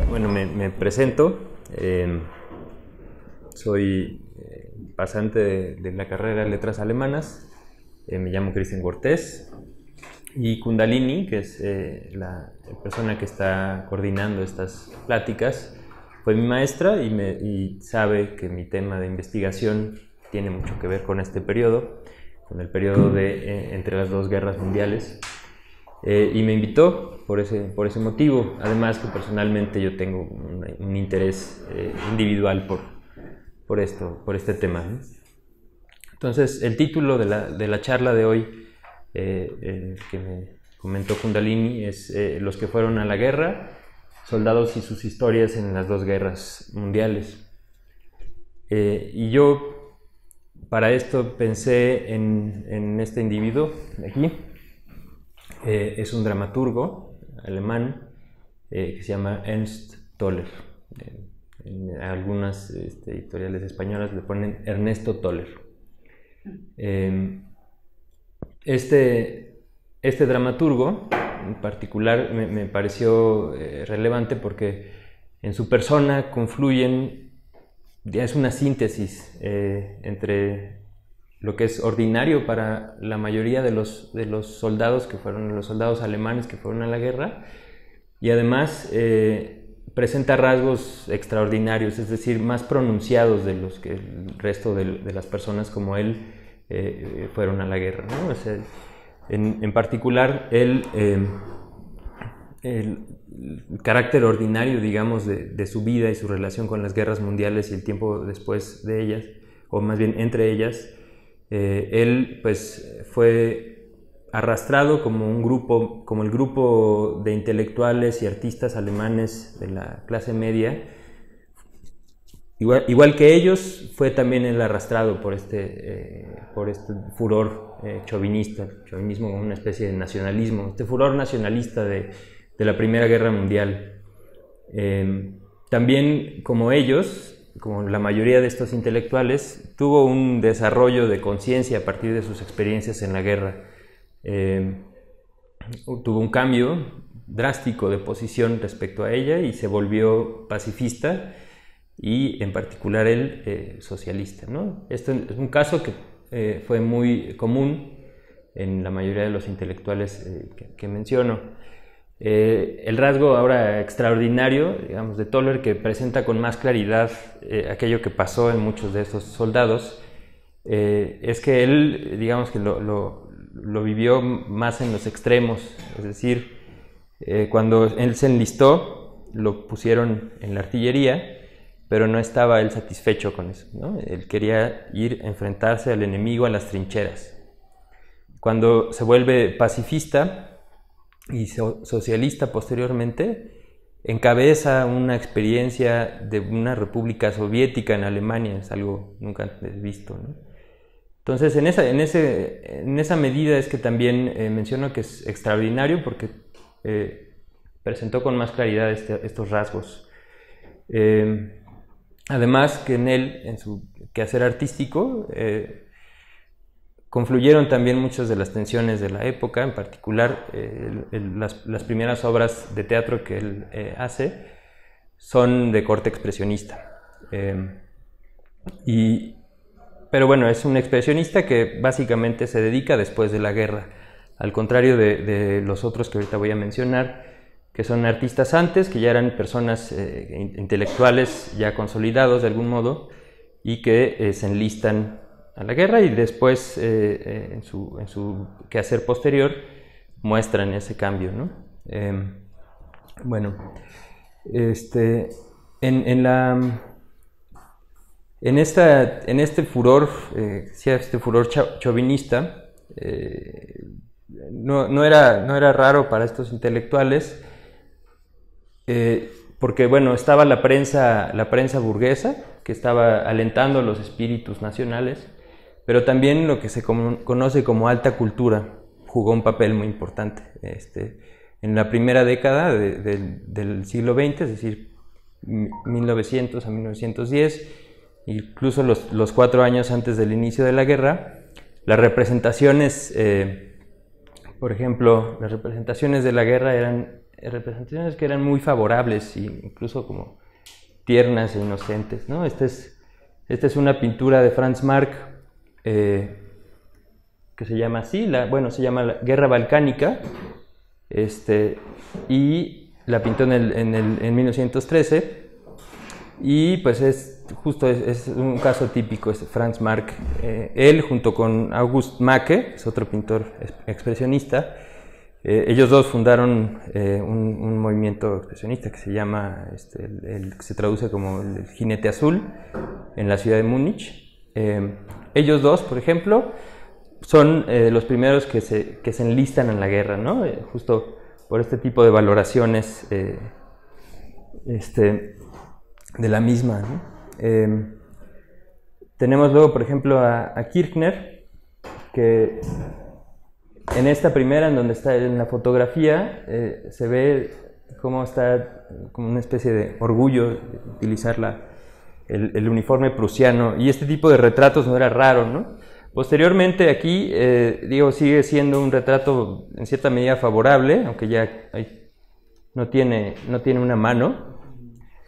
Bueno, me presento. Soy pasante de la carrera de Letras Alemanas. Me llamo Cristian Cortés. Y Kundalini, que es la persona que está coordinando estas pláticas, fue mi maestra y sabe que mi tema de investigación tiene mucho que ver con este periodo, con el periodo entre las dos guerras mundiales. Y me invitó por ese motivo, además que personalmente yo tengo un interés individual por este tema, ¿no? Entonces, el título de la charla de hoy que me comentó Kundalini es Los que fueron a la guerra, soldados y sus historias en las dos guerras mundiales. Y yo para esto pensé en este individuo de aquí. Es un dramaturgo alemán que se llama Ernst Toller. En algunas editoriales españolas le ponen Ernesto Toller. Este dramaturgo en particular me pareció relevante porque en su persona confluyen, es una síntesis entre lo que es ordinario para la mayoría de los soldados los soldados alemanes que fueron a la guerra, y además presenta rasgos extraordinarios, es decir, más pronunciados de los que el resto de las personas como él fueron a la guerra, ¿no? O sea, en particular, el carácter ordinario, digamos, de su vida y su relación con las guerras mundiales y el tiempo después de ellas, o más bien entre ellas, él pues fue arrastrado como el grupo de intelectuales y artistas alemanes de la clase media. Igual que ellos, fue también él arrastrado por este furor chauvinismo como una especie de nacionalismo, este furor nacionalista de la Primera Guerra Mundial. También, como ellos, como la mayoría de estos intelectuales, tuvo un desarrollo de conciencia a partir de sus experiencias en la guerra. Tuvo un cambio drástico de posición respecto a ella y se volvió pacifista, y en particular él socialista, ¿no? Esto es un caso que fue muy común en la mayoría de los intelectuales que menciono. El rasgo ahora extraordinario, digamos, de Toller, que presenta con más claridad aquello que pasó en muchos de estos soldados, es que él, digamos, que lo vivió más en los extremos. Es decir, cuando él se enlistó, lo pusieron en la artillería, pero no estaba él satisfecho con eso, ¿no? Él quería ir a enfrentarse al enemigo a las trincheras. Cuando se vuelve pacifista y socialista posteriormente, encabeza una experiencia de una república soviética en Alemania. Es algo nunca antes visto, ¿no? Entonces, en esa medida es que también menciono que es extraordinario, porque presentó con más claridad estos rasgos. Además que en él, en su quehacer artístico, confluyeron también muchas de las tensiones de la época, en particular las primeras obras de teatro que él hace son de corte expresionista. Pero bueno, es un expresionista que básicamente se dedica después de la guerra, al contrario de los otros que ahorita voy a mencionar, que son artistas antes, que ya eran personas intelectuales ya consolidados de algún modo, y que se enlistan a la guerra, y después en su quehacer posterior muestran ese cambio, ¿no? Bueno, en este furor, este furor chauvinista, no era raro para estos intelectuales, porque bueno, estaba la prensa burguesa, que estaba alentando los espíritus nacionales, pero también lo que se conoce como alta cultura jugó un papel muy importante en la primera década del siglo XX, es decir, 1900 a 1910, incluso los 4 años antes del inicio de la guerra. las representaciones, por ejemplo, las representaciones de la guerra eran representaciones que eran muy favorables e incluso como tiernas e inocentes, ¿no? Esta es una pintura de Franz Marc que se llama así, se llama la Guerra Balcánica, y la pintó en 1913, y pues es un caso típico, es Franz Marc. Él junto con August Macke, es otro pintor expresionista, ellos dos fundaron un movimiento expresionista que se llama, que se traduce como el Jinete Azul, en la ciudad de Múnich. Ellos dos, por ejemplo, son los primeros que se enlistan en la guerra, ¿no? Justo por este tipo de valoraciones de la misma, ¿no? Tenemos luego, por ejemplo, a Kirchner, que en esta primera, en donde está en la fotografía, se ve cómo está como una especie de orgullo de utilizar el uniforme prusiano, y este tipo de retratos no era raro, ¿no? Posteriormente aquí, sigue siendo un retrato en cierta medida favorable, aunque ya no tiene una mano.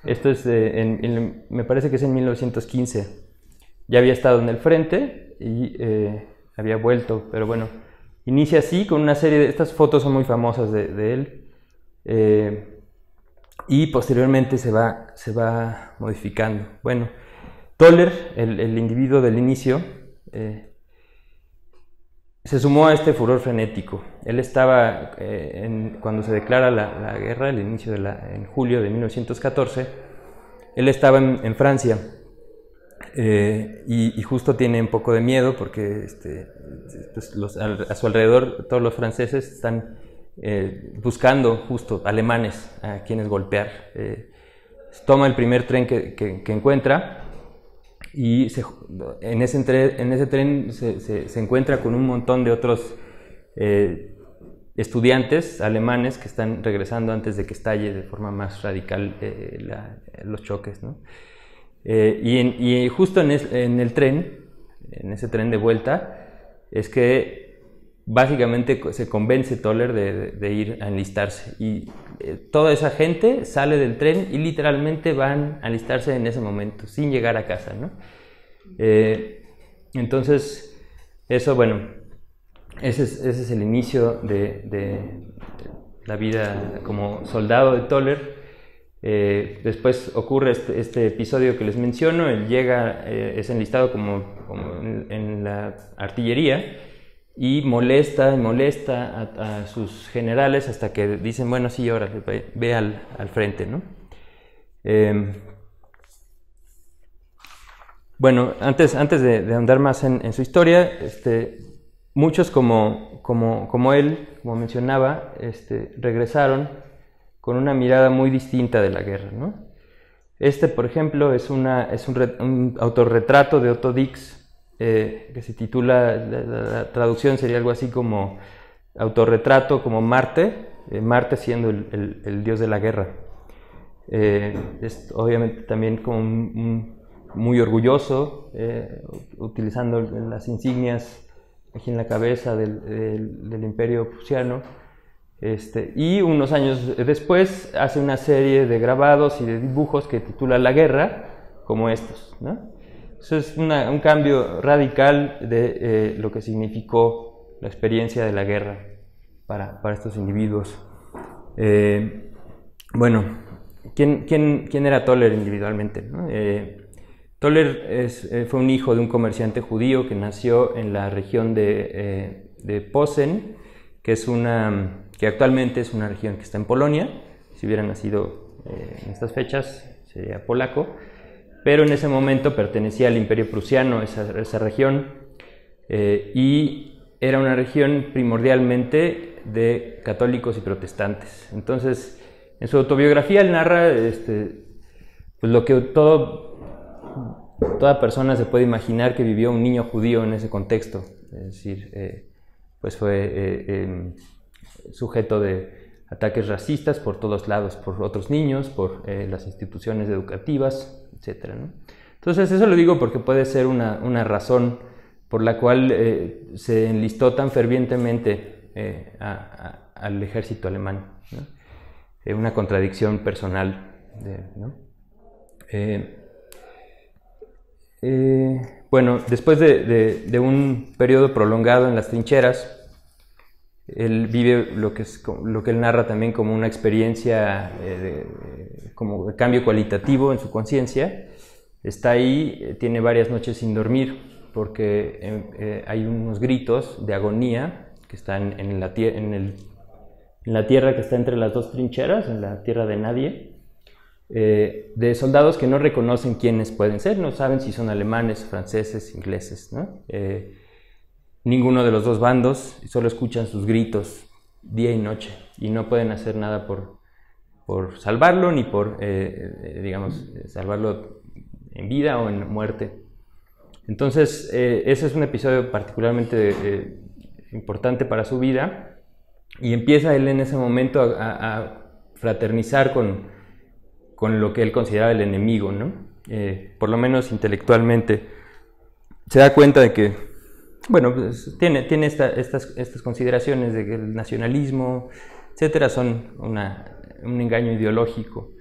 Esto es, me parece que es en 1915. Ya había estado en el frente y había vuelto, pero bueno, inicia así con una serie de... Estas fotos son muy famosas de él, y posteriormente se va modificando. Bueno, Toller, el individuo del inicio, se sumó a este furor frenético. Él estaba, cuando se declara la guerra, el inicio en julio de 1914, él estaba en Francia, y justo tiene un poco de miedo porque pues a su alrededor todos los franceses están buscando justo alemanes a quienes golpear. Toma el primer tren que encuentra, y en ese tren se encuentra con un montón de otros estudiantes alemanes que están regresando antes de que estalle de forma más radical los choques, ¿no? Y justo en ese tren de vuelta, es que básicamente se convence Toller de ir a enlistarse, y toda esa gente sale del tren y literalmente van a enlistarse en ese momento, sin llegar a casa, ¿no? Entonces, eso, bueno, ese es el inicio de la vida como soldado de Toller. Después ocurre este episodio que les menciono. Él llega, es enlistado como en la artillería, y molesta a sus generales hasta que dicen, bueno, sí, ahora ve al frente, ¿no? Bueno, antes de ahondar más en su historia, muchos como él, como mencionaba, regresaron con una mirada muy distinta de la guerra, ¿no? Por ejemplo, es un autorretrato de Otto Dix, que se titula, la traducción sería algo así como autorretrato como Marte, Marte siendo el dios de la guerra. Es obviamente también como muy orgulloso, utilizando las insignias aquí en la cabeza del imperio prusiano. Y unos años después hace una serie de grabados y de dibujos que titula La guerra, como estos, ¿no? Eso es un cambio radical de lo que significó la experiencia de la guerra para estos individuos. Bueno, ¿quién era Toller individualmente, ¿no? Toller fue un hijo de un comerciante judío que nació en la región de Posen, que actualmente es una región que está en Polonia. Si hubiera nacido en estas fechas sería polaco, pero en ese momento pertenecía al Imperio Prusiano, esa región, y era una región primordialmente de católicos y protestantes. Entonces, en su autobiografía él narra pues lo que toda persona se puede imaginar que vivió un niño judío en ese contexto. Es decir, pues fue sujeto de ataques racistas por todos lados, por otros niños, por las instituciones educativas, etc., ¿no? Entonces eso lo digo porque puede ser una razón por la cual se enlistó tan fervientemente al ejército alemán, ¿no? Una contradicción personal, ¿no? Bueno, después de un periodo prolongado en las trincheras, él vive lo que él narra también como una experiencia como de cambio cualitativo en su conciencia. Está ahí, tiene varias noches sin dormir porque hay unos gritos de agonía que están en la tierra que está entre las dos trincheras, en la tierra de nadie, de soldados que no reconocen quiénes pueden ser, no saben si son alemanes, franceses, ingleses, ¿no? Ninguno de los dos bandos, solo escuchan sus gritos día y noche y no pueden hacer nada por salvarlo ni por, digamos, salvarlo en vida o en muerte. Entonces, ese es un episodio particularmente importante para su vida, y empieza él en ese momento a fraternizar con lo que él consideraba el enemigo, ¿no? Por lo menos intelectualmente. Se da cuenta de que, bueno, pues, tiene estas consideraciones de que el nacionalismo, etcétera, son un engaño ideológico.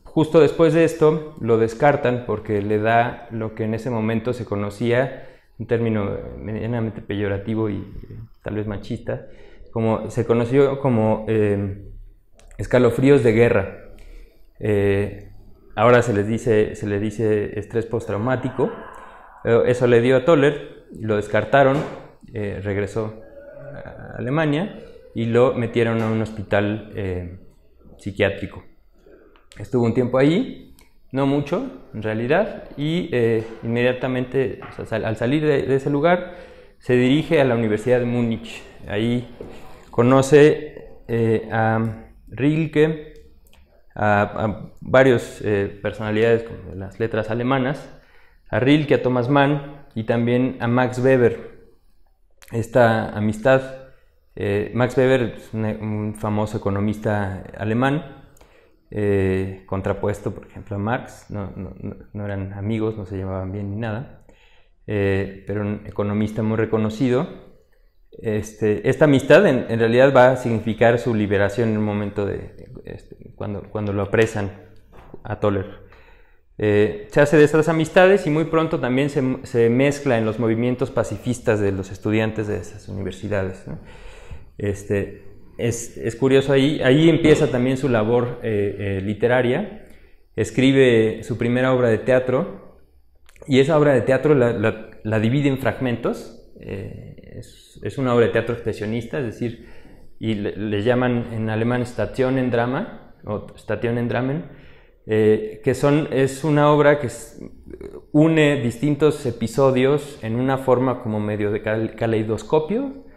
Justo después de esto lo descartan porque le da lo que en ese momento se conocía, un término medianamente peyorativo y tal vez machista, se conoció como escalofríos de guerra. Ahora se le dice estrés postraumático. Eso le dio a Toller, lo descartaron, regresó a Alemania y lo metieron a un hospital psiquiátrico. Estuvo un tiempo allí, no mucho en realidad, y inmediatamente, o sea, al salir de ese lugar, se dirige a la Universidad de Múnich. Ahí conoce a Rilke, a varias personalidades de las letras alemanas, a Rilke, a Thomas Mann y también a Max Weber. Esta amistad, Max Weber es un famoso economista alemán, contrapuesto, por ejemplo, a Marx. No eran amigos, no se llevaban bien ni nada, pero un economista muy reconocido. Esta amistad en realidad va a significar su liberación en un momento cuando lo apresan a Toller. Se hace de estas amistades y muy pronto también se mezcla en los movimientos pacifistas de los estudiantes de esas universidades, ¿no? Es curioso, ahí empieza también su labor literaria. Escribe su primera obra de teatro, y esa obra de teatro la divide en fragmentos. Es una obra de teatro expresionista, es decir, y le llaman en alemán Stationendrama o Stationendramen, que es una obra que une distintos episodios en una forma como medio de caleidoscopio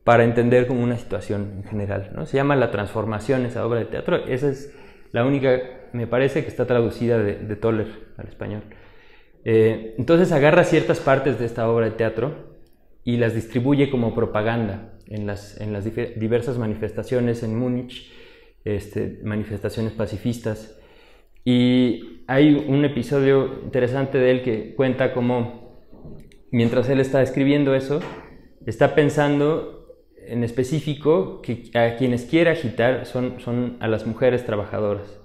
para entender como una situación en general, ¿no? Se llama La Transformación, esa obra de teatro. Esa es la única, me parece, que está traducida de Toller al español. Entonces agarra ciertas partes de esta obra de teatro y las distribuye como propaganda en las diversas manifestaciones en Múnich, manifestaciones pacifistas. Y hay un episodio interesante de él que cuenta cómo, mientras él está escribiendo eso, está pensando en específico que a quienes quiere agitar son a las mujeres trabajadoras,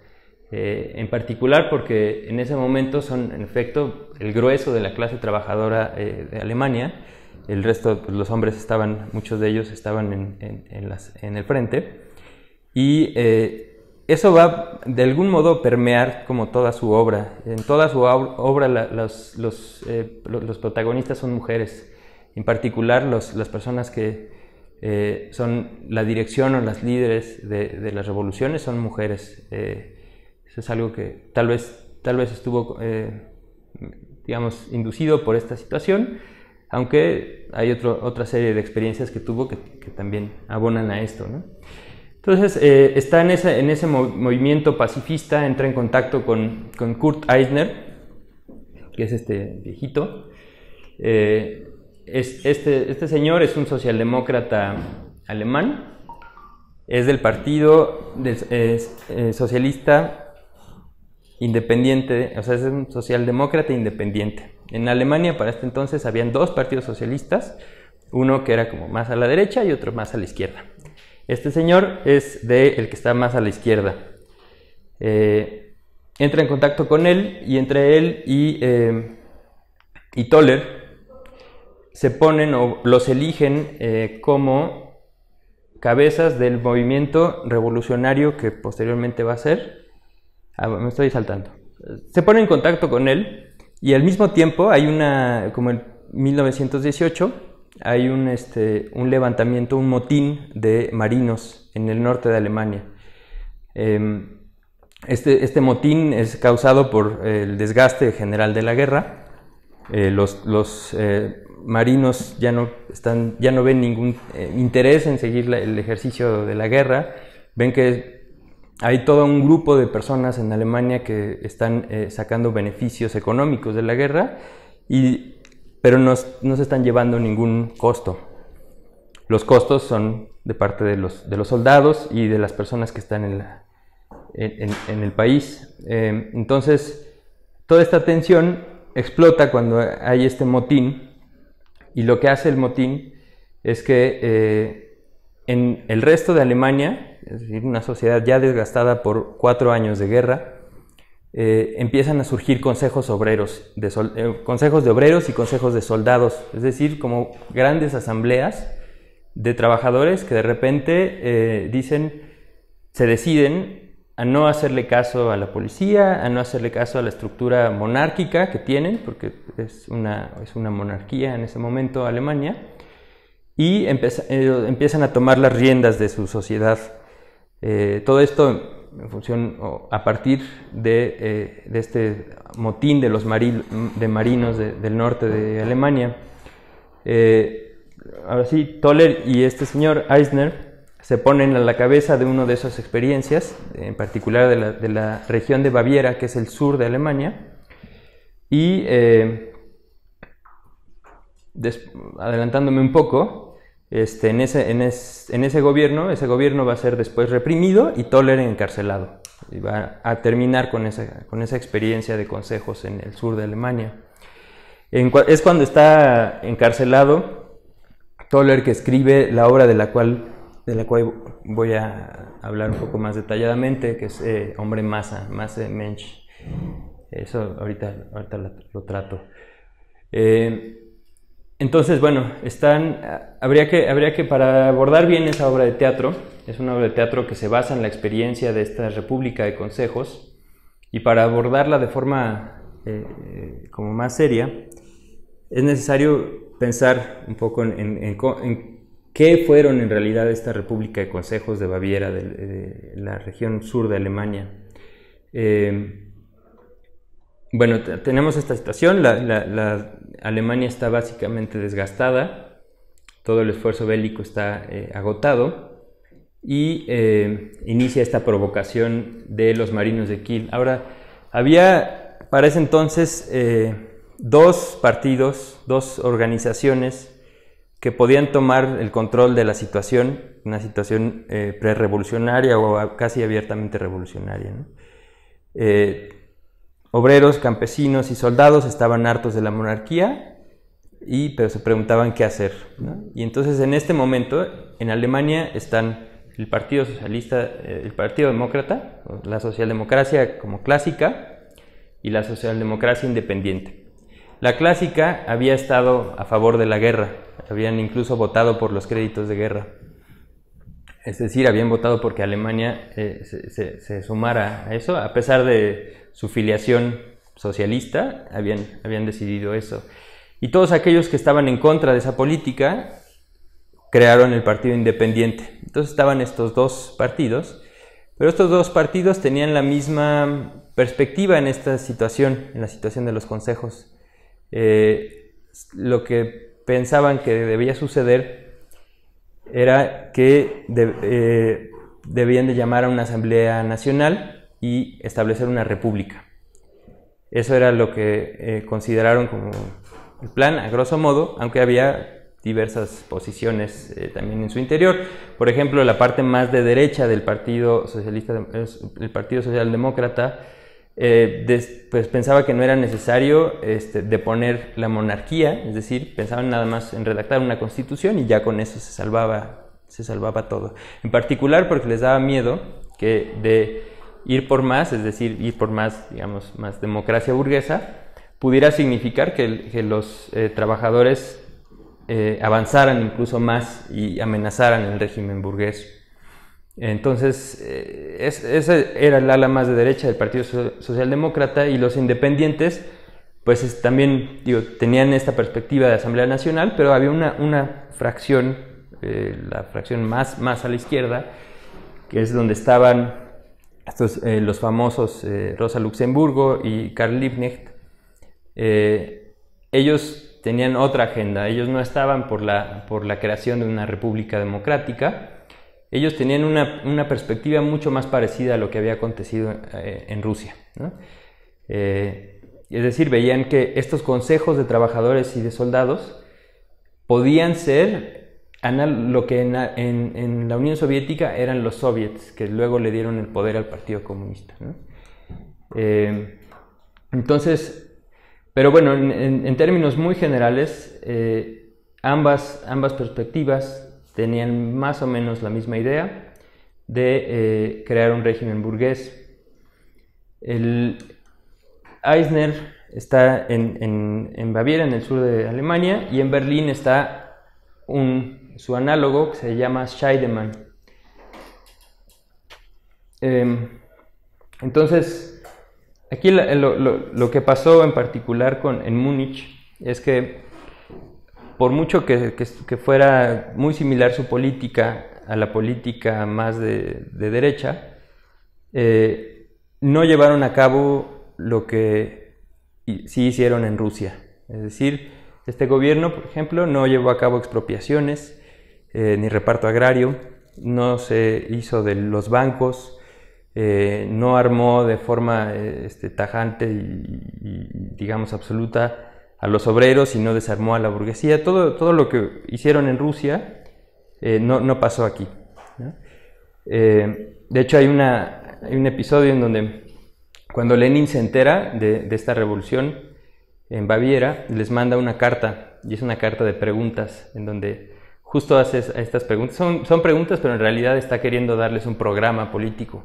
en particular porque en ese momento son en efecto el grueso de la clase trabajadora de Alemania. El resto, pues, los hombres muchos de ellos estaban en el frente, y eso va de algún modo permear como toda su obra. En toda su obra los protagonistas son mujeres, en particular las personas que son la dirección o las líderes de las revoluciones son mujeres. Eso es algo que tal vez estuvo, digamos, inducido por esta situación, aunque hay otra serie de experiencias que tuvo que también abonan a esto, ¿no? Entonces está en ese movimiento pacifista, entra en contacto con Kurt Eisner, que es este viejito. Este señor es un socialdemócrata alemán, es del partido socialista independiente, o sea, es un socialdemócrata independiente. En Alemania para este entonces habían dos partidos socialistas, uno que era como más a la derecha y otro más a la izquierda. Este señor es el que está más a la izquierda. Entra en contacto con él y entre él y Toller se ponen o los eligen como cabezas del movimiento revolucionario que posteriormente va a ser. Me estoy saltando. Se pone en contacto con él y al mismo tiempo hay como en 1918, hay un levantamiento, un motín de marinos en el norte de Alemania. Este motín es causado por el desgaste general de la guerra. Los marinos ya no ven ningún interés en seguir el ejercicio de la guerra. Ven que hay todo un grupo de personas en Alemania que están sacando beneficios económicos de la guerra, pero no se están llevando ningún costo. Los costos son de parte de los soldados y de las personas que están en el país. Entonces, toda esta tensión explota cuando hay este motín, y lo que hace el motín es que en el resto de Alemania, es decir, una sociedad ya desgastada por 4 años de guerra, empiezan a surgir consejos obreros, consejos de obreros y consejos de soldados, es decir, como grandes asambleas de trabajadores que de repente se deciden a no hacerle caso a la policía, a no hacerle caso a la estructura monárquica que tienen, porque es una monarquía en ese momento Alemania, y empiezan a tomar las riendas de su sociedad. Todo esto en función a partir de este motín de los marinos del norte de Alemania. Ahora sí, Toller y este señor Eisner se ponen a la cabeza de una de esas experiencias, en particular de la región de Baviera, que es el sur de Alemania, y adelantándome un poco, en ese gobierno va a ser después reprimido y Toller encarcelado, y va a terminar con esa experiencia de consejos en el sur de Alemania. Es cuando está encarcelado Toller que escribe la obra de la cual voy a hablar un poco más detalladamente, que es Hombre Masa, Masse Mensch. Eso ahorita lo trato. Entonces, bueno, habría que para abordar bien esa obra de teatro, es una obra de teatro que se basa en la experiencia de esta República de Consejos, y para abordarla de forma como más seria, es necesario pensar un poco en qué fueron en realidad esta República de Consejos de Baviera, de la región sur de Alemania. Bueno, tenemos esta situación, la Alemania está básicamente desgastada, todo el esfuerzo bélico está agotado, y inicia esta provocación de los marinos de Kiel. Ahora, había para ese entonces dos partidos, dos organizaciones que podían tomar el control de la situación, una situación prerevolucionaria o casi abiertamente revolucionaria, ¿no? Obreros, campesinos y soldados estaban hartos de la monarquía, pero se preguntaban qué hacer, ¿no? Y entonces en este momento en Alemania están el Partido Socialista, el Partido Demócrata, la socialdemocracia como clásica y la socialdemocracia independiente. La clásica había estado a favor de la guerra, habían incluso votado por los créditos de guerra. Es decir, habían votado porque Alemania se sumara a eso, a pesar de su filiación socialista, habían decidido eso. Y todos aquellos que estaban en contra de esa política crearon el Partido Independiente. Entonces estaban estos dos partidos, pero estos dos partidos tenían la misma perspectiva en esta situación, en la situación de los consejos. Lo que pensaban que debía suceder era que debían de llamar a una asamblea nacional y establecer una república. Eso era lo que consideraron como el plan, a grosso modo, aunque había diversas posiciones también en su interior. Por ejemplo, la parte más de derecha del Partido Socialista, el Partido Socialdemócrata, pues pensaba que no era necesario deponer la monarquía, es decir, pensaban nada más en redactar una constitución y ya con eso se salvaba todo. En particular porque les daba miedo que de ir por más, es decir, ir por más, digamos, más democracia burguesa, pudiera significar que los trabajadores avanzaran incluso más y amenazaran el régimen burgués. Entonces, ese era el ala más de derecha del Partido Socialdemócrata, y los independientes, pues también tenían esta perspectiva de Asamblea Nacional, pero había una fracción, la fracción más a la izquierda, que es donde estaban los famosos Rosa Luxemburgo y Karl Liebknecht. Ellos tenían otra agenda, ellos no estaban por la creación de una república democrática. Ellos tenían una perspectiva mucho más parecida a lo que había acontecido en Rusia, ¿no? Es decir, veían que estos consejos de trabajadores y de soldados podían ser lo que en la Unión Soviética eran los soviets, que luego le dieron el poder al Partido Comunista, ¿no? Entonces, pero bueno, en términos muy generales, ambas perspectivas tenían más o menos la misma idea de crear un régimen burgués. Eisner está en Baviera, en el sur de Alemania, y en Berlín está su análogo que se llama Scheidemann. Entonces, aquí lo que pasó en particular en Múnich es que, por mucho que fuera muy similar su política a la política más de derecha, no llevaron a cabo lo que sí hicieron en Rusia. Es decir, este gobierno, por ejemplo, no llevó a cabo expropiaciones, ni reparto agrario, no se hizo de los bancos, no armó de forma tajante y digamos absoluta a los obreros y no desarmó a la burguesía. Todo lo que hicieron en Rusia no pasó aquí, ¿no? De hecho, hay un episodio en donde, cuando Lenin se entera de esta revolución en Baviera, les manda una carta, y es una carta de preguntas, en donde justo hace estas preguntas. Son preguntas, pero en realidad está queriendo darles un programa político.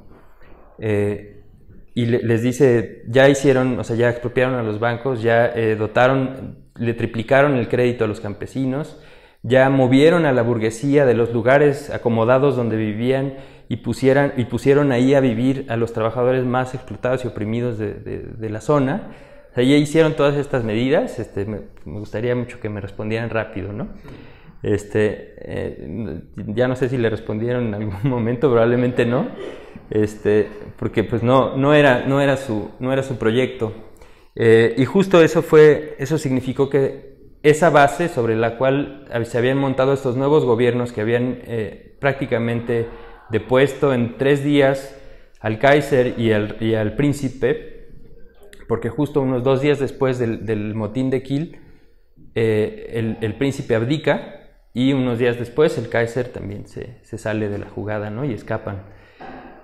Y les dice, ya hicieron, o sea, ya expropiaron a los bancos, ya le triplicaron el crédito a los campesinos, ya movieron a la burguesía de los lugares acomodados donde vivían y pusieron ahí a vivir a los trabajadores más explotados y oprimidos de la zona. O sea, ya hicieron todas estas medidas. Me gustaría mucho que me respondieran rápido, ¿no? Ya no sé si le respondieron en algún momento, probablemente no. Porque pues no era su proyecto, y justo eso significó que esa base sobre la cual se habían montado estos nuevos gobiernos, que habían prácticamente depuesto en 3 días al Kaiser y al príncipe, porque justo unos 2 días después del motín de Kiel, el príncipe abdica, y unos días después el Kaiser también se sale de la jugada, ¿no? Y escapan.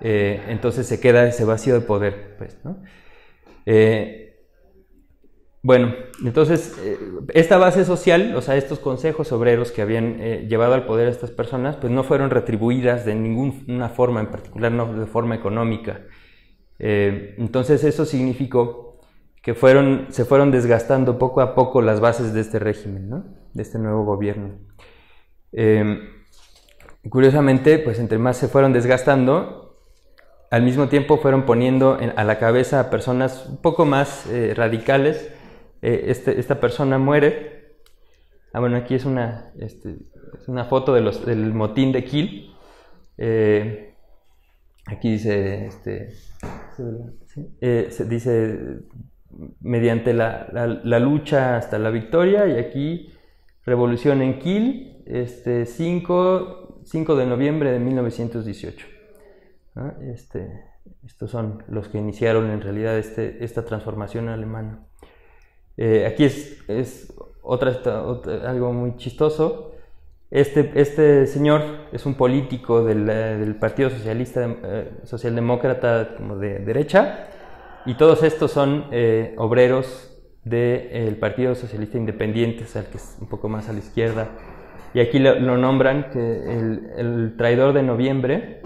Entonces se queda ese vacío de poder, pues, ¿no? Bueno, entonces esta base social, o sea, estos consejos obreros que habían llevado al poder a estas personas, pues no fueron retribuidas de ninguna forma, en particular no de forma económica. Entonces eso significó que se fueron desgastando poco a poco las bases de este régimen, ¿no? De este nuevo gobierno. Curiosamente, pues entre más se fueron desgastando, al mismo tiempo fueron poniendo a la cabeza a personas un poco más radicales. Esta persona muere. Bueno, aquí es una foto del motín de Kiel. Aquí dice, se dice, mediante la lucha hasta la victoria, y aquí revolución en Kiel, 5 de noviembre de 1918. ¿No? Estos son los que iniciaron en realidad esta transformación alemana. Aquí es algo muy chistoso. Este señor es un político del Partido Socialdemócrata como de derecha, y todos estos son obreros del Partido Socialista Independiente, o sea, que es un poco más a la izquierda, y aquí lo nombran que el traidor de noviembre,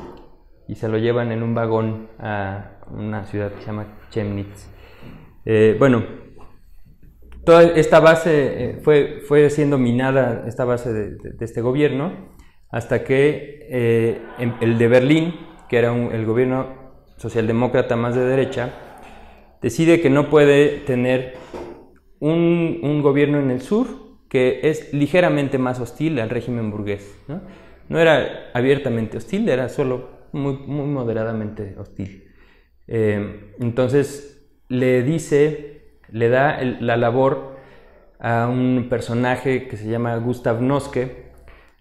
y se lo llevan en un vagón a una ciudad que se llama Chemnitz. Bueno, toda esta base fue siendo minada, esta base de este gobierno, hasta que el de Berlín, que era el gobierno socialdemócrata más de derecha, decide que no puede tener un gobierno en el sur que es ligeramente más hostil al régimen burgués, ¿no? No era abiertamente hostil, era solo muy moderadamente hostil. Entonces le da la labor a un personaje que se llama Gustav Noske,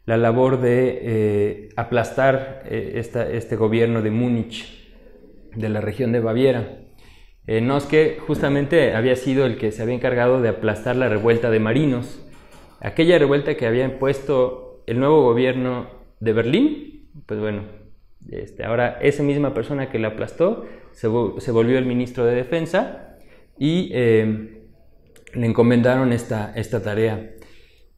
la labor de aplastar este gobierno de Múnich, de la región de Baviera. Noske justamente había sido el que se había encargado de aplastar la revuelta de marinos, aquella revuelta que había impuesto el nuevo gobierno de Berlín. Pues bueno, ahora esa misma persona que la aplastó se volvió el ministro de Defensa y le encomendaron esta tarea.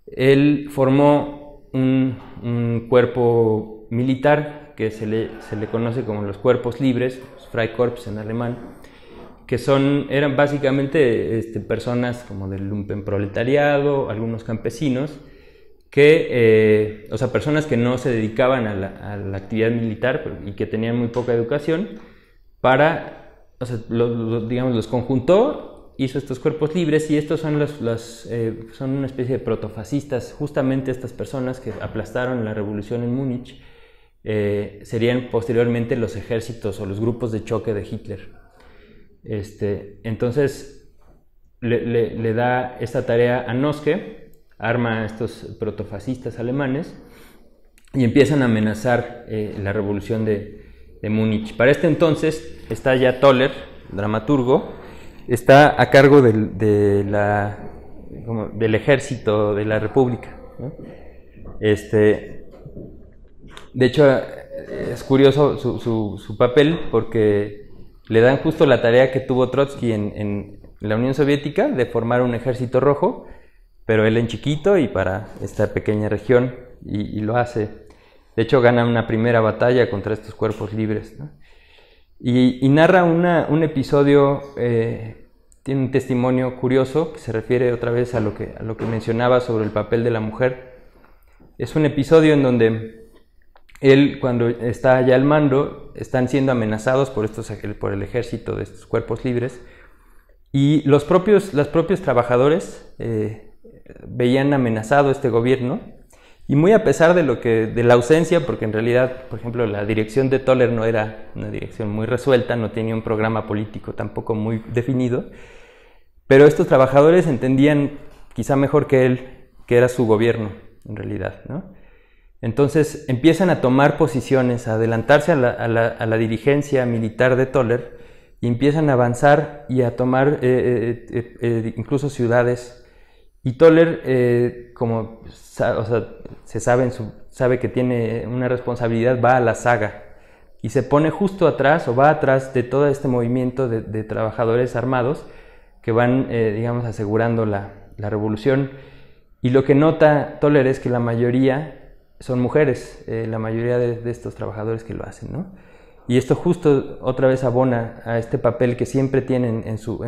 Él formó un cuerpo militar que se le conoce como los cuerpos libres, los Freikorps en alemán, que eran básicamente personas como del lumpenproletariado, algunos campesinos, o sea, personas que no se dedicaban a la actividad militar y que tenían muy poca educación, o sea, digamos, los conjuntó, hizo estos cuerpos libres, y estos son son una especie de protofascistas. Justamente estas personas que aplastaron la revolución en Múnich serían posteriormente los ejércitos o los grupos de choque de Hitler. Entonces le da esta tarea a Noske, arma a estos protofascistas alemanes y empiezan a amenazar la revolución de Múnich. Para este entonces está ya Toller, dramaturgo, está a cargo del ejército de la República, ¿no? De hecho, es curioso su papel, porque le dan justo la tarea que tuvo Trotsky en la Unión Soviética, de formar un ejército rojo, pero él en chiquito y para esta pequeña región, y lo hace. De hecho, gana una primera batalla contra estos cuerpos libres, ¿no? Y narra un episodio, tiene un testimonio curioso que se refiere otra vez a lo que mencionaba sobre el papel de la mujer. Es un episodio en donde él, cuando está allá al mando, están siendo amenazados por el ejército de estos cuerpos libres, y los propios trabajadores veían amenazado este gobierno, y muy a pesar de la ausencia, porque en realidad, por ejemplo, la dirección de Toller no era una dirección muy resuelta, no tenía un programa político tampoco muy definido, pero estos trabajadores entendían quizá mejor que él que era su gobierno en realidad, ¿no? Entonces empiezan a tomar posiciones, a adelantarse a la dirigencia militar de Toller, y empiezan a avanzar y a tomar incluso ciudades. Y Toller, como se sabe que tiene una responsabilidad, va a la saga y se pone justo atrás, o va atrás de todo este movimiento de trabajadores armados que van, digamos, asegurando la revolución. Y lo que nota Toller es que la mayoría son mujeres, la mayoría de estos trabajadores que lo hacen, ¿no? Y esto justo otra vez abona a este papel que siempre tienen en sus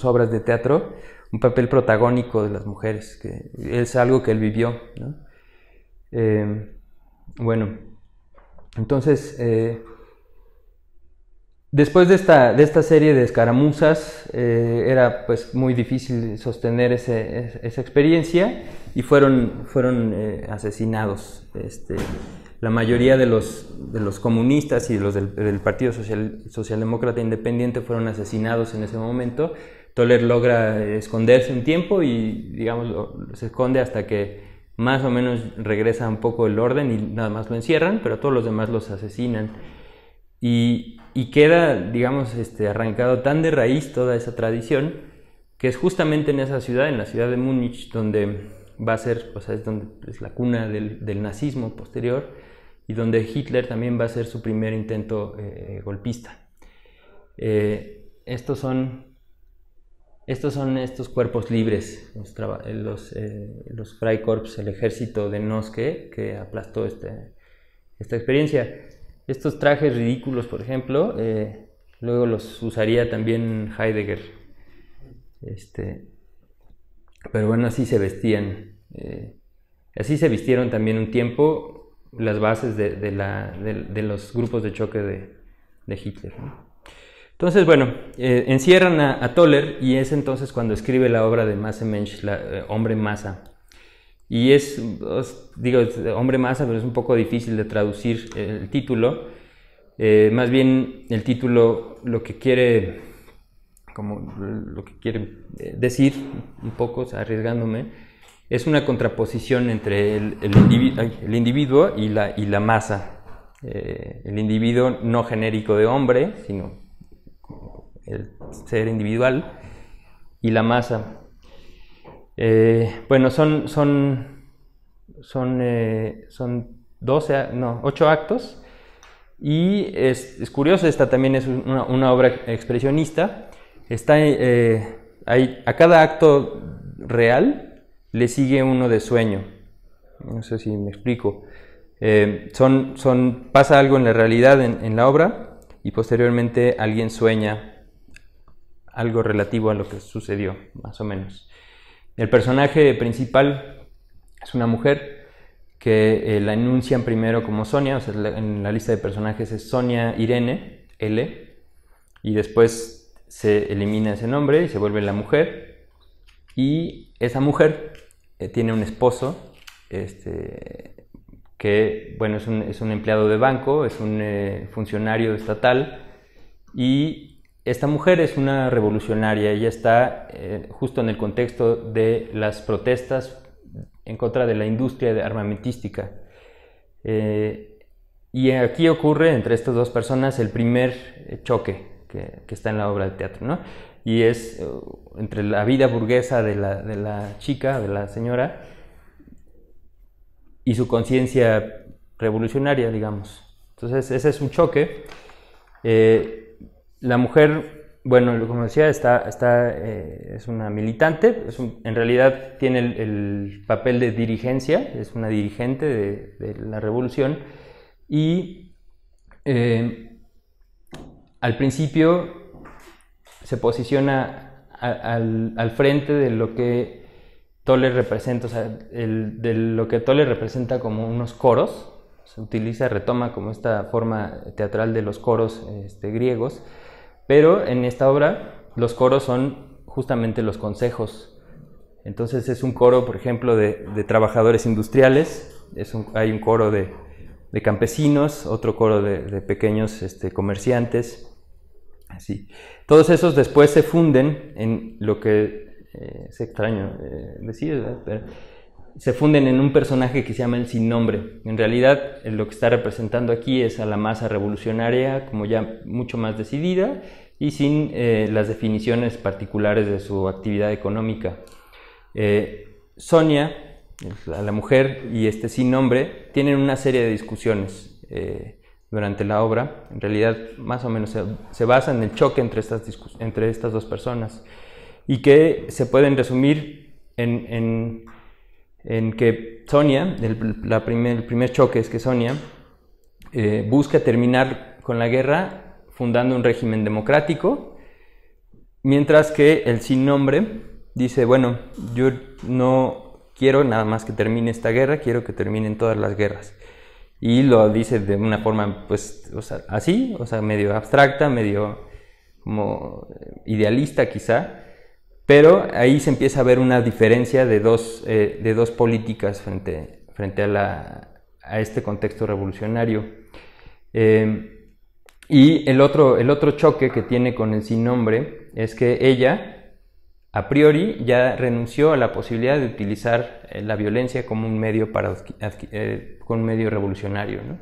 obras de teatro, un papel protagónico de las mujeres, que es algo que él vivió, ¿no? Bueno, entonces, después de esta serie de escaramuzas, era pues muy difícil sostener esa experiencia, y fueron asesinados. La mayoría de los comunistas y los del Partido Socialdemócrata Independiente fueron asesinados en ese momento. Toller logra esconderse un tiempo y, digamos, se esconde hasta que más o menos regresa un poco el orden y nada más lo encierran, pero todos los demás los asesinan. Y queda, digamos, arrancado tan de raíz toda esa tradición, que es justamente en esa ciudad, en la ciudad de Múnich, donde va a ser, o sea, es la cuna del nazismo posterior, y donde Hitler también va a hacer su primer intento golpista. Estos son estos cuerpos libres, los Freikorps, el ejército de Noske que aplastó esta experiencia. Estos trajes ridículos, por ejemplo, luego los usaría también Heidegger. Pero bueno, así se vestían. Así se vistieron también un tiempo las bases de los grupos de choque de Hitler, ¿no? Entonces, bueno, encierran a Toller y es entonces cuando escribe la obra de Massemensch, Hombre Masa. Y digo, Hombre Masa, pero es un poco difícil de traducir el título. Más bien el título lo que quiere decir, un poco, arriesgándome, es una contraposición entre el individuo y la masa. El individuo no genérico de hombre, sino el ser individual, y la masa. Bueno, son 8 actos, y es curioso, esta también es una obra expresionista. A cada acto real le sigue uno de sueño. No sé si me explico. Pasa algo en la realidad en la obra, y posteriormente alguien sueña algo relativo a lo que sucedió, más o menos. El personaje principal es una mujer que la enuncian primero como Sonia, o sea, en la lista de personajes es Sonia Irene, L, y después se elimina ese nombre y se vuelve la mujer, y esa mujer tiene un esposo, que, bueno, es un empleado de banco, es un funcionario estatal, y esta mujer es una revolucionaria. Ella está justo en el contexto de las protestas en contra de la industria armamentística. Y aquí ocurre entre estas dos personas el primer choque que está en la obra de teatro, ¿no? Y es entre la vida burguesa de la chica, de la señora, y su conciencia revolucionaria, digamos. Entonces ese es un choque. La mujer, bueno, como decía, es una militante, en realidad tiene el papel de dirigencia, es una dirigente de la revolución, y al principio se posiciona al frente de lo que Toller representa, o sea, de lo que Toller representa como unos coros. Se retoma como esta forma teatral de los coros griegos, pero en esta obra los coros son justamente los consejos. Entonces es un coro, por ejemplo, de trabajadores industriales, hay un coro de campesinos, otro coro de pequeños comerciantes, así. Todos esos después se funden en lo que es extraño decir, ¿verdad? Pero se funden en un personaje que se llama el Sin Nombre. En realidad lo que está representando aquí es a la masa revolucionaria como ya mucho más decidida y sin las definiciones particulares de su actividad económica. Sonia, la mujer, y Sin Nombre tienen una serie de discusiones durante la obra. En realidad más o menos se basa en el choque entre estas dos personas, y que se pueden resumir en que Sonia, el primer choque es que Sonia busca terminar con la guerra fundando un régimen democrático, mientras que el Sin Nombre dice, bueno, yo no quiero nada más que termine esta guerra, quiero que terminen todas las guerras. Y lo dice de una forma, pues, así, medio abstracta, medio como idealista quizá, pero ahí se empieza a ver una diferencia de dos políticas frente a este contexto revolucionario. Y el otro choque que tiene con el Sin Nombre es que ella, a priori, ya renunció a la posibilidad de utilizar la violencia como un medio revolucionario, ¿no?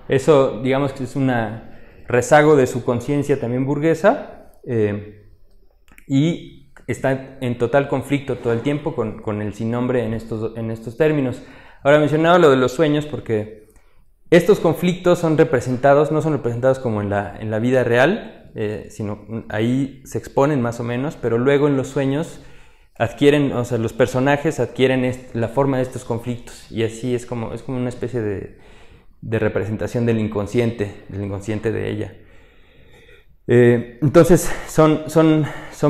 Eso, digamos que es un rezago de su conciencia también burguesa, y está en total conflicto todo el tiempo con el Sin Nombre en estos términos. Ahora, mencionaba lo de los sueños porque estos conflictos no son representados como en la vida real, sino ahí se exponen más o menos, pero luego en los sueños adquieren, o sea, los personajes adquieren la forma de estos conflictos, y así es como una especie de representación del inconsciente de ella. Entonces son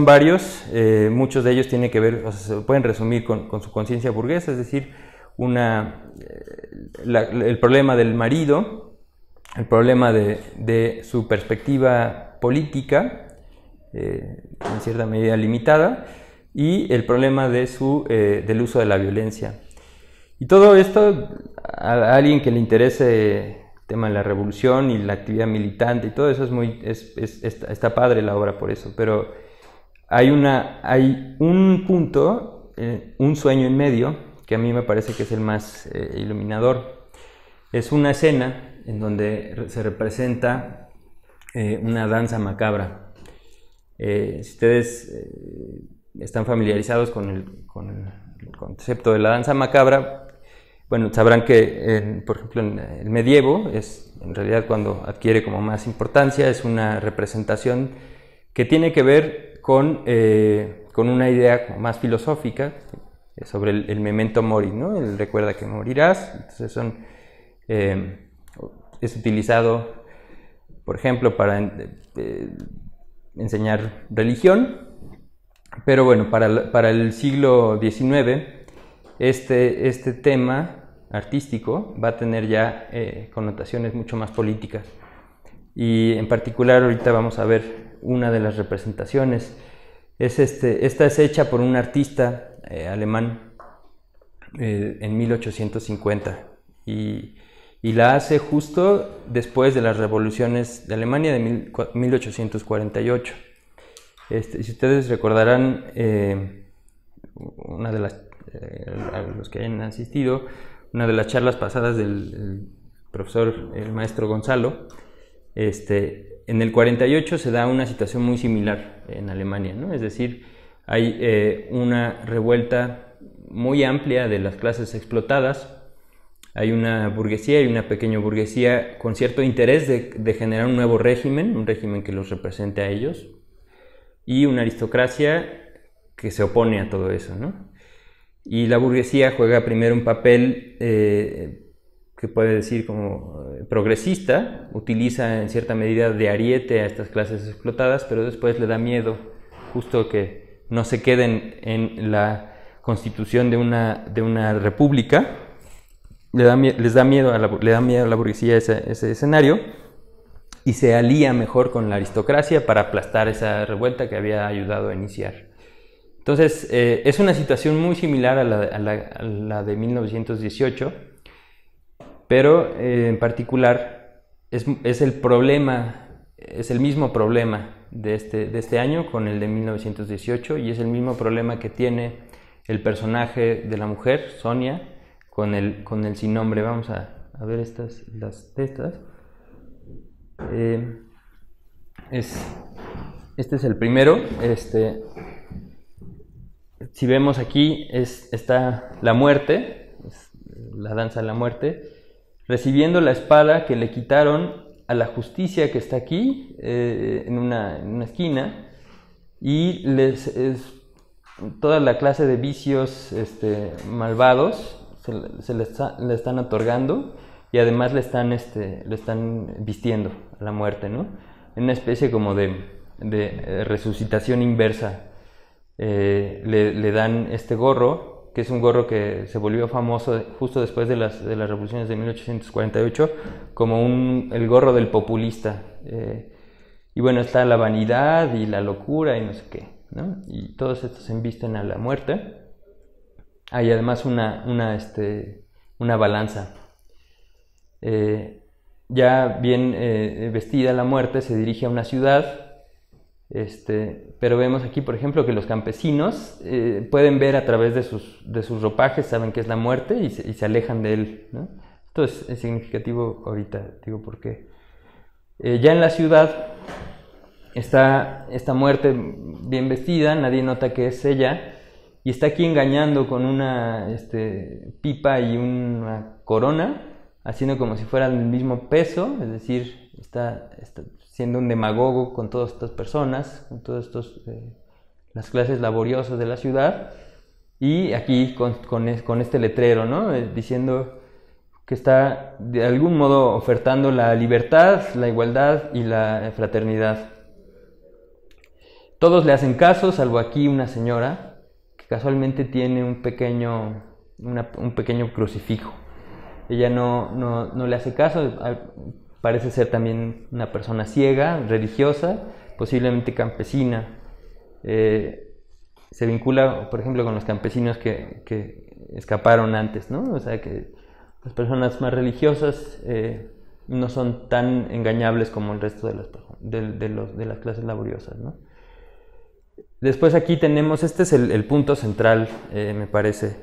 varios, muchos de ellos tienen que ver, o sea, se pueden resumir con su conciencia burguesa, es decir, el problema del marido, el problema de su perspectiva política, en cierta medida limitada, y el problema del uso de la violencia. Y todo esto, a alguien que le interese el tema de la revolución y la actividad militante y todo eso, está padre la obra por eso, pero hay un punto, un sueño en medio, que a mí me parece que es el más iluminador. Es una escena en donde se representa una danza macabra. Si ustedes están familiarizados con el concepto de la danza macabra, bueno, sabrán que, por ejemplo, en el medievo, en realidad cuando adquiere como más importancia, es una representación que tiene que ver con una idea más filosófica sobre el memento mori, ¿no? El recuerda que morirás. Entonces es utilizado, por ejemplo, para enseñar religión, pero bueno, para el siglo XIX, este tema artístico va a tener ya connotaciones mucho más políticas, y en particular ahorita vamos a ver una de las representaciones. Esta es hecha por un artista alemán en 1850, y la hace justo después de las revoluciones de Alemania de 1848. Si ustedes recordarán, una de las a los que hayan asistido, una de las charlas pasadas del profesor, el maestro Gonzalo, en el 48 se da una situación muy similar en Alemania, ¿no? Es decir, hay una revuelta muy amplia de las clases explotadas, hay una burguesía y una pequeña burguesía con cierto interés de generar un nuevo régimen, un régimen que los represente a ellos, y una aristocracia que se opone a todo eso, ¿no? Y la burguesía juega primero un papel que puede decir como progresista, utiliza en cierta medida de ariete a estas clases explotadas, pero después le da miedo justo que no se queden en la constitución de una república. Le da miedo a la burguesía ese escenario, y se alía mejor con la aristocracia para aplastar esa revuelta que había ayudado a iniciar. Entonces, es una situación muy similar a la de 1918, pero en particular es el mismo problema de este año con el de 1918, y es el mismo problema que tiene el personaje de la mujer, Sonia, con el sin nombre. Vamos a ver estas. Este es el primero. Si vemos aquí, está la muerte, la danza de la muerte, recibiendo la espada que le quitaron a la justicia que está aquí, en una esquina, y toda la clase de vicios malvados se le están otorgando, y además le están vistiendo a la muerte, ¿no? En una especie como de resucitación inversa. Le dan este gorro, que es un gorro que se volvió famoso justo después de las revoluciones de 1848, como el gorro del populista. Y bueno, está la vanidad y la locura y no sé qué, ¿no? Y todos estos se embisten a la muerte. Hay además una balanza. Ya bien vestida la muerte, se dirige a una ciudad. Pero vemos aquí, por ejemplo, que los campesinos pueden ver a través de sus ropajes, saben que es la muerte, y se alejan de él, ¿no? Esto es significativo ahorita, digo, porque ya en la ciudad está esta muerte bien vestida, nadie nota que es ella, y está aquí engañando con una pipa y una corona, haciendo como si fueran el mismo peso, es decir, siendo un demagogo con todas estas personas, con todas las clases laboriosas de la ciudad, y aquí con este letrero, ¿no? Diciendo que está de algún modo ofertando la libertad, la igualdad y la fraternidad. Todos le hacen caso, salvo aquí una señora que casualmente tiene un pequeño crucifijo. Ella no le hace caso, parece ser también una persona ciega, religiosa, posiblemente campesina. Se vincula, por ejemplo, con los campesinos que escaparon antes, ¿no? O sea, que las personas más religiosas no son tan engañables como el resto de las clases laboriosas, ¿no? Después aquí tenemos, este es el punto central, me parece.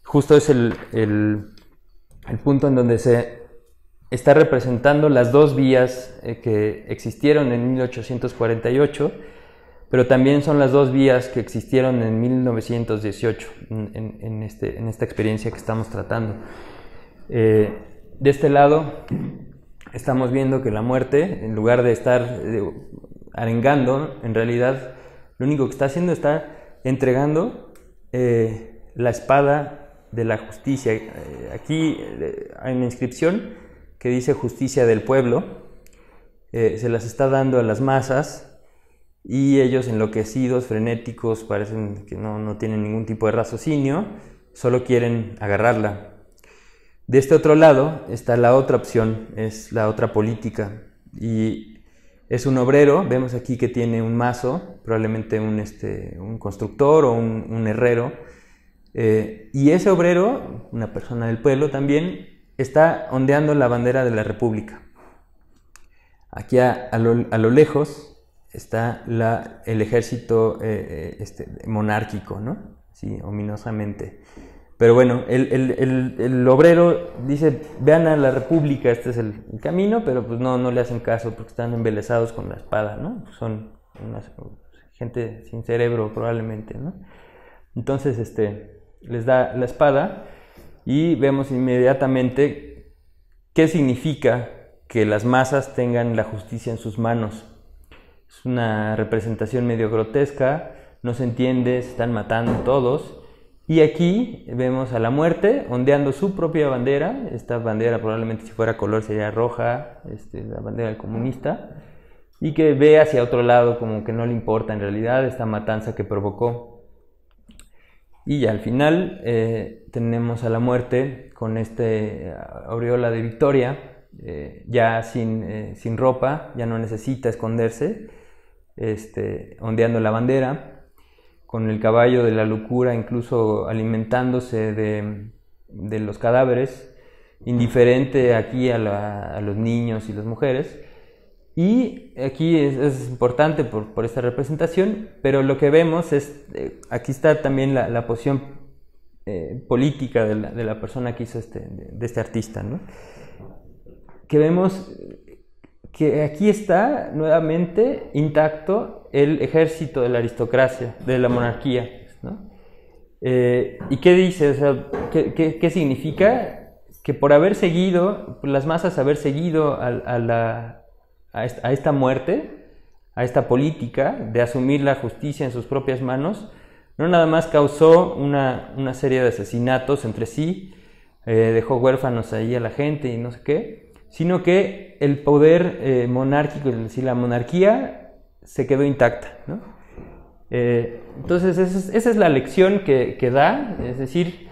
Justo es el punto en donde se está representando las dos vías que existieron en 1848, pero también son las dos vías que existieron en 1918, en esta experiencia que estamos tratando. De este lado estamos viendo que la muerte, en lugar de estar arengando, en realidad lo único que está haciendo está entregando la espada de la justicia. Aquí hay una inscripción que dice justicia del pueblo, se las está dando a las masas y ellos, enloquecidos, frenéticos, parecen que no tienen ningún tipo de raciocinio, solo quieren agarrarla. De este otro lado está la otra opción, es la otra política, y es un obrero. Vemos aquí que tiene un mazo, probablemente un constructor o un herrero, y ese obrero, una persona del pueblo también, está ondeando la bandera de la República. Aquí a lo lejos está el ejército monárquico, ¿no? Sí, ominosamente. Pero bueno, el obrero dice, vean a la República, este es el camino, pero pues no le hacen caso porque están embelesados con la espada, ¿no? Son gente sin cerebro probablemente, ¿no? Entonces les da la espada y vemos inmediatamente qué significa que las masas tengan la justicia en sus manos. Es una representación medio grotesca, no se entiende, se están matando todos. Y aquí vemos a la muerte ondeando su propia bandera. Esta bandera probablemente si fuera color sería roja, la bandera del comunista, y que ve hacia otro lado como que no le importa en realidad esta matanza que provocó. Y ya al final tenemos a la muerte con aureola de victoria, ya sin ropa, ya no necesita esconderse, ondeando la bandera, con el caballo de la locura incluso alimentándose de los cadáveres, indiferente aquí a los niños y las mujeres. Y aquí es importante por esta representación, pero lo que vemos es, aquí está también la posición política de la persona que hizo de este artista, ¿no? Que vemos que aquí está nuevamente intacto el ejército de la aristocracia, de la monarquía, ¿no? ¿Y qué dice? O sea, ¿qué significa? Que por las masas haber seguido a esta muerte, a esta política de asumir la justicia en sus propias manos, no nada más causó una serie de asesinatos entre sí, dejó huérfanos ahí a la gente y no sé qué, sino que el poder monárquico, es decir, la monarquía, se quedó intacta, ¿no? Entonces esa es la lección que da, es decir,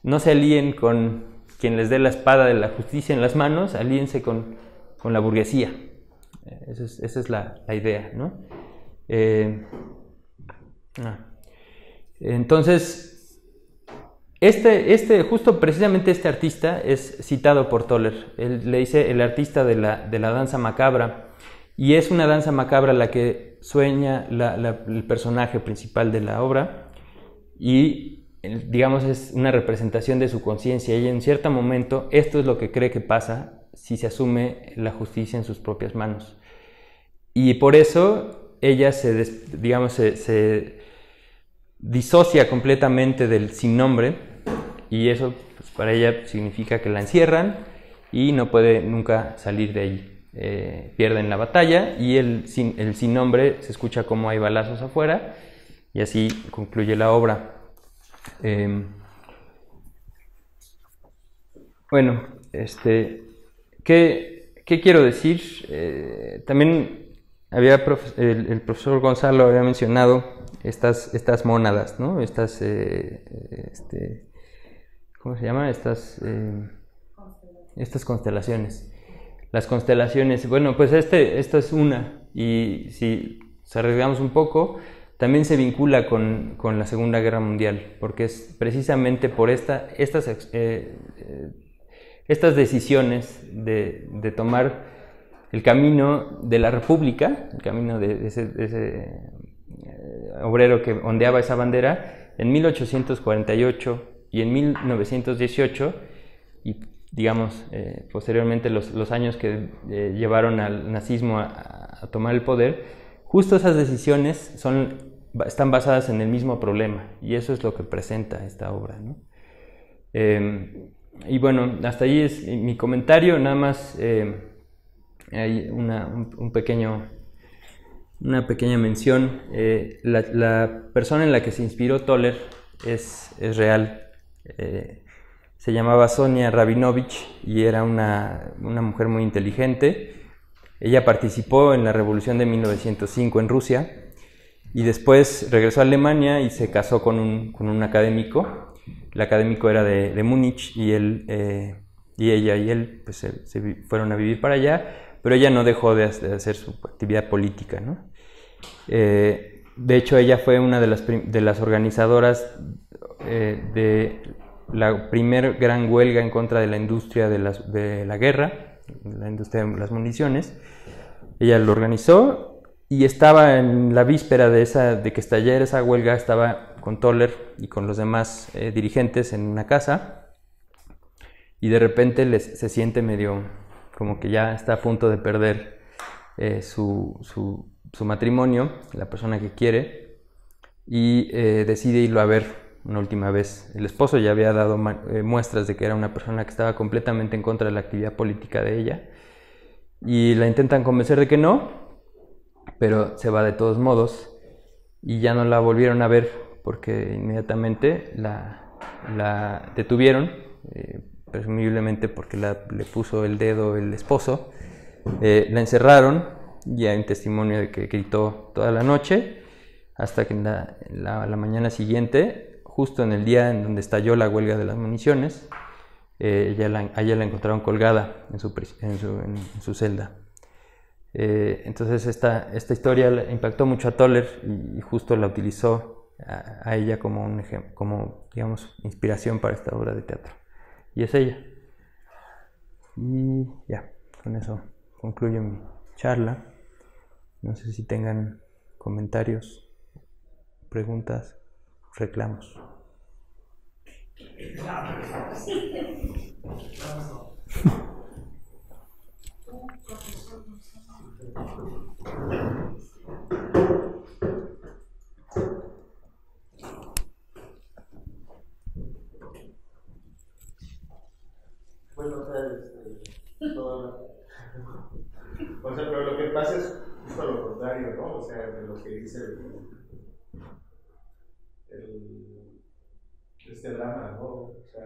no se alíen con quien les dé la espada de la justicia en las manos, alíense con la burguesía. Esa es la idea, ¿no? Entonces, justo precisamente este artista es citado por Toller. Él le dice el artista de la danza macabra, y es una danza macabra la que sueña el personaje principal de la obra, y digamos es una representación de su conciencia. Ella en cierto momento, esto es lo que cree que pasa si se asume la justicia en sus propias manos, y por eso ella se disocia completamente del sin nombre, y eso pues, para ella significa que la encierran y no puede nunca salir de allí. pierden la batalla y el sin nombre se escucha como hay balazos afuera y así concluye la obra. Bueno, ¿qué quiero decir? También el profesor Gonzalo había mencionado estas mónadas, ¿no? ¿Cómo se llama? Estas constelaciones. Las constelaciones, bueno, pues esta es una, y si arriesgamos un poco, también se vincula con la Segunda Guerra Mundial, porque es precisamente por estas decisiones de tomar el camino de la República, el camino de ese obrero que ondeaba esa bandera, en 1848 y en 1918, y digamos, posteriormente los años que llevaron al nazismo a tomar el poder, justo esas decisiones están basadas en el mismo problema, y eso es lo que presenta esta obra, ¿no? Y bueno, hasta ahí es mi comentario. Nada más hay una pequeña mención. La persona en la que se inspiró Toller es real. Se llamaba Sonia Rabinovich y era una mujer muy inteligente. Ella participó en la Revolución de 1905 en Rusia y después regresó a Alemania y se casó con un académico. El académico era de Múnich y ella y él pues, se fueron a vivir para allá, pero ella no dejó de hacer su actividad política, ¿no? De hecho, ella fue una de las organizadoras de la primer gran huelga en contra de la industria de la guerra, la industria de las municiones. Ella lo organizó y estaba en la víspera de que estallara esa huelga, estaba con Toller y con los demás dirigentes en una casa, y de repente se siente medio como que ya está a punto de perder su matrimonio, la persona que quiere, y decide irlo a ver una última vez. El esposo ya había dado muestras de que era una persona que estaba completamente en contra de la actividad política de ella, y la intentan convencer de que no, pero se va de todos modos, y ya no la volvieron a ver porque inmediatamente la detuvieron, presumiblemente porque le puso el dedo el esposo. La encerraron y hay un testimonio de que gritó toda la noche hasta que la mañana siguiente, justo en el día en donde estalló la huelga de las municiones, a ella la encontraron colgada en su celda. Entonces esta historia le impactó mucho a Toller y justo la utilizó a ella como un ejemplo, como digamos inspiración para esta obra de teatro, y es ella. Y ya, con eso concluyo mi charla. No sé si tengan comentarios, preguntas, reclamos. Bueno, o sea, pero lo que pasa es justo lo contrario, ¿no? O sea, de lo que dice este drama, ¿no? O sea,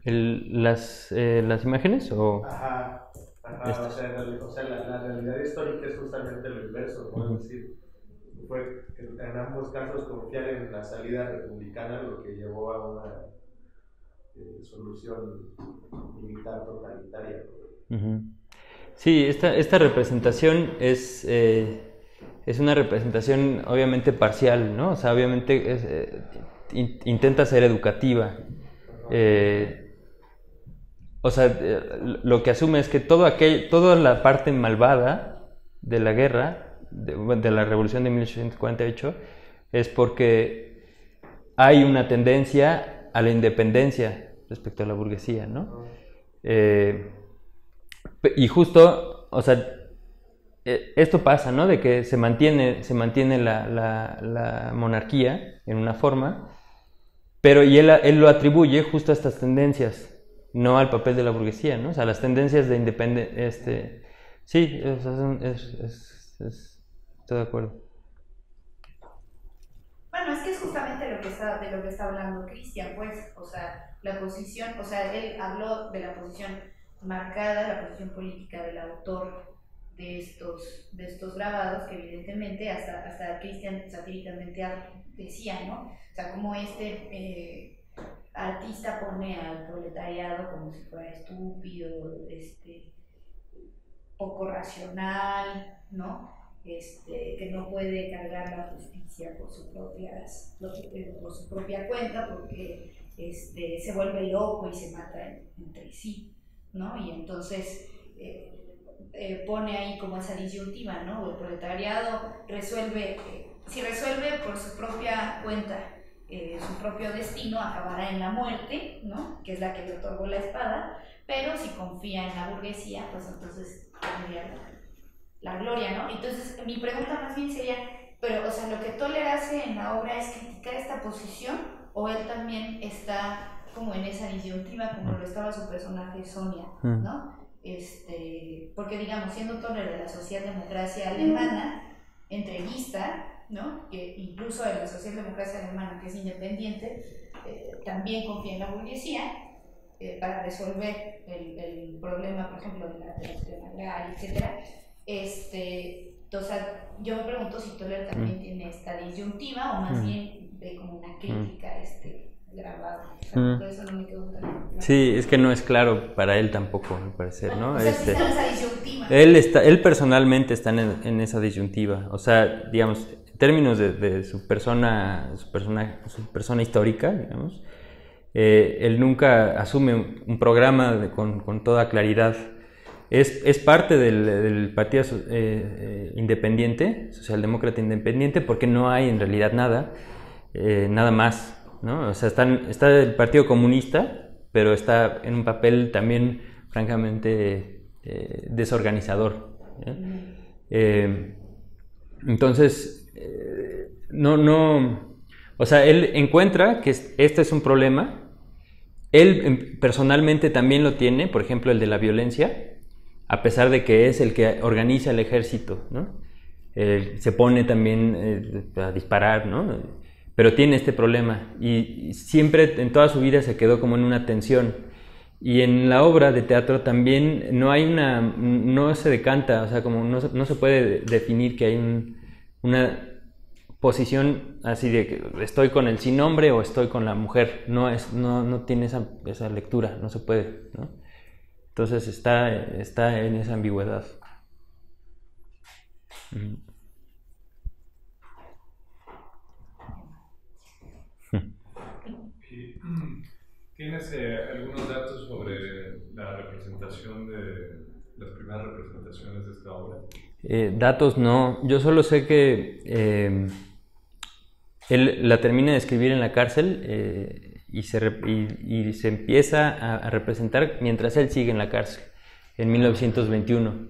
¿Las imágenes o...? Ajá, o sea, la realidad histórica es justamente lo inverso, ¿no? Es decir, fue en ambos casos confiar en la salida republicana lo que llevó a una solución militar totalitaria. Sí, esta representación es una representación obviamente parcial, ¿no? O sea, obviamente intenta ser educativa. O sea, lo que asume es que toda la parte malvada de la guerra, de la revolución de 1848, es porque hay una tendencia a la independencia respecto a la burguesía, ¿no? Y justo, o sea, esto pasa, ¿no? De que se mantiene la monarquía en una forma, pero él lo atribuye justo a estas tendencias. no al papel de la burguesía, ¿no? O sea, las tendencias de independencia, sí, estoy de acuerdo. Bueno, es que es justamente de lo que está hablando Cristian, pues, o sea, la posición, o sea, él habló de la posición marcada, la posición política del autor de estos grabados, que evidentemente hasta Cristian satíricamente decía, ¿no? O sea, como artista pone al proletariado como si fuera estúpido, poco racional, ¿no? Que no puede cargar la justicia por su propia cuenta, porque se vuelve loco y se mata entre sí, ¿no? Y entonces pone ahí como esa disyuntiva, ¿no? El proletariado resuelve, si resuelve por su propia cuenta su propio destino, acabará en la muerte, ¿no? Que es la que le otorgó la espada, pero si confía en la burguesía, pues entonces tendría la gloria, ¿no? Entonces, mi pregunta más bien sería, pero, o sea, ¿lo que Toller hace en la obra es criticar esta posición, o él también está como en esa disyuntiva, como lo estaba su personaje Sonia, ¿no? Porque, digamos, siendo Toller de la socialdemocracia alemana, entreguista, ¿no? Que incluso en la socialdemocracia alemana, que es independiente, también confía en la burguesía, para resolver el problema, por ejemplo, de la extrema agraria, etc. Entonces, yo me pregunto si Toller también tiene esta disyuntiva, o más bien ve como una crítica a grabado. O sea, por eso no me quedo tan claro. Sí, es que no es claro para él tampoco, al parecer, ¿no? O sea, sí está en esa disyuntiva. Él personalmente está en esa disyuntiva. O sea, digamos, en términos de su persona histórica, digamos, él nunca asume un programa con toda claridad. Es parte del partido independiente, socialdemócrata independiente, porque no hay en realidad nada más, ¿no? O sea, está el Partido Comunista, pero está en un papel también francamente desorganizador, entonces, o sea, él encuentra que este es un problema. Él personalmente también lo tiene, por ejemplo, el de la violencia, a pesar de que es el que organiza el ejército, ¿no? Se pone también a disparar, ¿no? Pero tiene este problema, y siempre en toda su vida se quedó como en una tensión. Y en la obra de teatro también no se decanta, o sea, como no se puede definir que hay una posición así de que estoy con el sin nombre o estoy con la mujer. No tiene esa lectura, no se puede, ¿no? Entonces está en esa ambigüedad. ¿Tienes algunos datos sobre la representación de las primeras representaciones de esta obra? Datos no, yo solo sé que él la termina de escribir en la cárcel y se empieza a representar mientras él sigue en la cárcel, en 1921.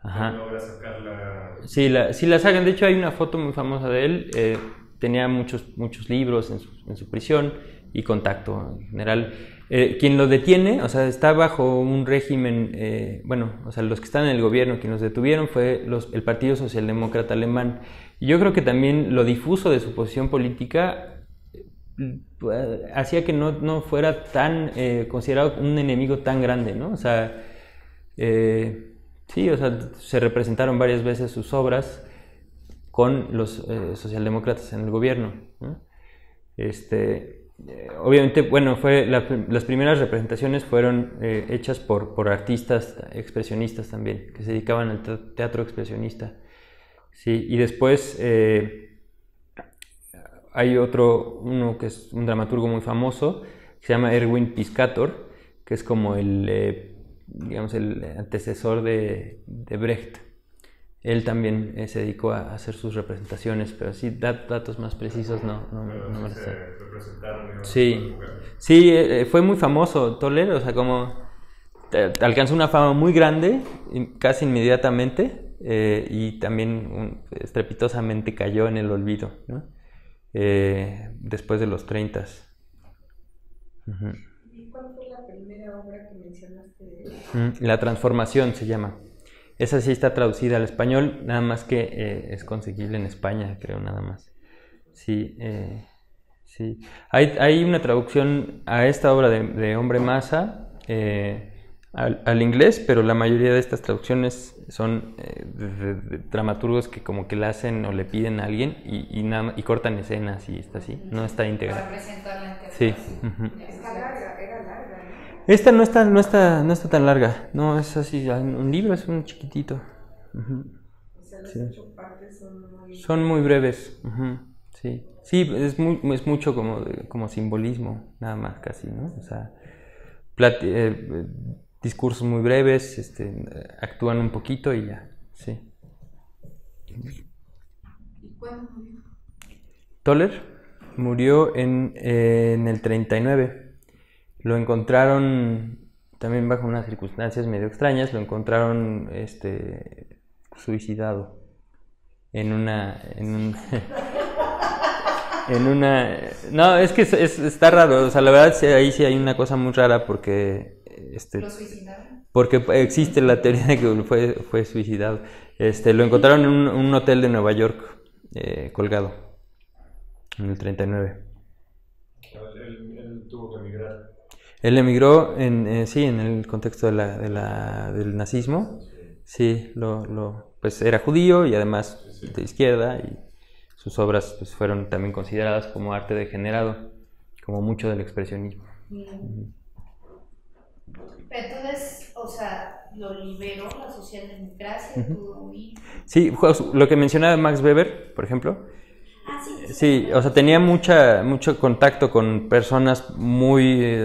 Ajá. ¿Logra sacarla? Sí, la sacan. De hecho, hay una foto muy famosa de él. Tenía muchos libros en su prisión y contacto en general. Quien lo detiene, o sea, está bajo un régimen, o sea, los que están en el gobierno, quien los detuvieron fue el Partido Socialdemócrata Alemán. Y yo creo que también lo difuso de su posición política hacía que no fuera tan considerado un enemigo tan grande, ¿no? O sea, sí, o sea, se representaron varias veces sus obras con los socialdemócratas en el gobierno, ¿no? Obviamente, bueno, las primeras representaciones fueron hechas por artistas expresionistas también, que se dedicaban al teatro expresionista. Sí, y después hay uno que es un dramaturgo muy famoso, que se llama Erwin Piscator, que es como el antecesor de Brecht. Él también se dedicó a hacer sus representaciones, pero sí, datos más precisos no me los sé. Sí, fue muy famoso Toller, o sea, como alcanzó una fama muy grande, casi inmediatamente, y también estrepitosamente cayó en el olvido, ¿no? Después de los 30. Y ¿Y cuál fue la primera obra que mencionaste? La Transformación se llama. Esa sí está traducida al español, nada más que es conseguible en España, creo, nada más. Sí, sí. Hay una traducción a esta obra de Hombre Masa al inglés, pero la mayoría de estas traducciones son de dramaturgos que como que la hacen o le piden a alguien y cortan escenas y está así, no está íntegra. Para presentarla entera. Sí. Está larga, era larga, ¿no? Esta no está tan larga, no es así, un libro es un chiquitito. O sea, las Sí. 8 partes Son muy breves, sí. Sí, es mucho como simbolismo, nada más casi, ¿no? O sea, discursos muy breves, actúan un poquito y ya, sí. ¿Y cuándo murió? Toller murió en el 39. Lo encontraron también bajo unas circunstancias medio extrañas, lo encontraron suicidado en una no, es que está raro, o sea, la verdad ahí sí hay una cosa muy rara porque ¿Lo suicidaron? porque existe la teoría de que fue suicidado. Lo encontraron en un hotel de Nueva York, colgado en el 39. Él tuvo que emigrar. Él emigró en el contexto del nazismo. Sí, pues era judío y además de izquierda, y sus obras pues, fueron también consideradas como arte degenerado, como mucho del expresionismo. Pero entonces, o sea, lo liberó la socialdemocracia, pudo huir. Sí, lo que mencionaba Max Weber, por ejemplo. Ah, sí. Sí, o sea, tenía mucho contacto con personas muy,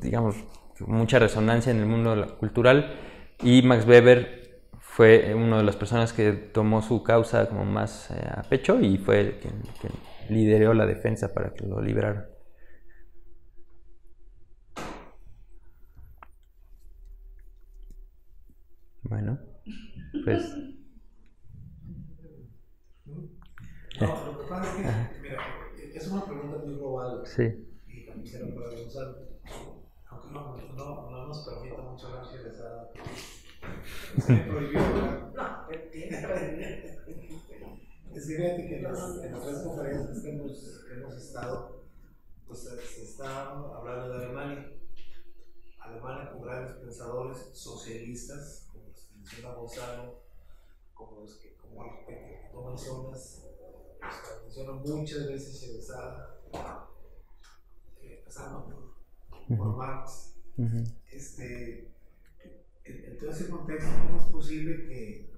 digamos, mucha resonancia en el mundo cultural, y Max Weber fue una de las personas que tomó su causa como más a pecho y fue quien lideró la defensa para que lo liberaran. Bueno, pues... No, lo que pasa es que, mira, es una pregunta muy global. Sí. Y también quisiera para Gonzalo, aunque no nos permita mucho la interesada. Se me prohibió hablar. No, es que fíjate que en las tres conferencias que hemos estado, pues se está hablando de Alemania. Alemania con grandes pensadores socialistas, como los que menciona Gonzalo, como el que tú mencionas, menciona muchas veces Chevesada, empezando por Marx. En todo ese contexto, ¿cómo es posible que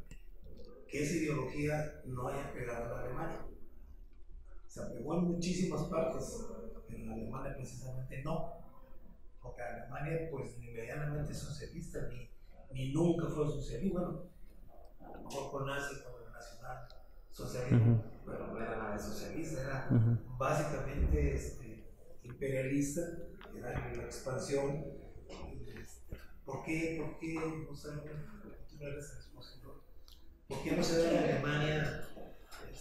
esa ideología no haya pegado en Alemania? Se pegó en muchísimas partes, pero en Alemania precisamente no, porque Alemania pues ni medianamente es socialista, ni nunca fue socialista. Bueno, a lo mejor con nazi, con el nacional socialismo, pero no era nada socialista, era básicamente imperialista, era la expansión. ¿Por qué no sé, tú no eres expositor? ¿Por qué no se da en Alemania el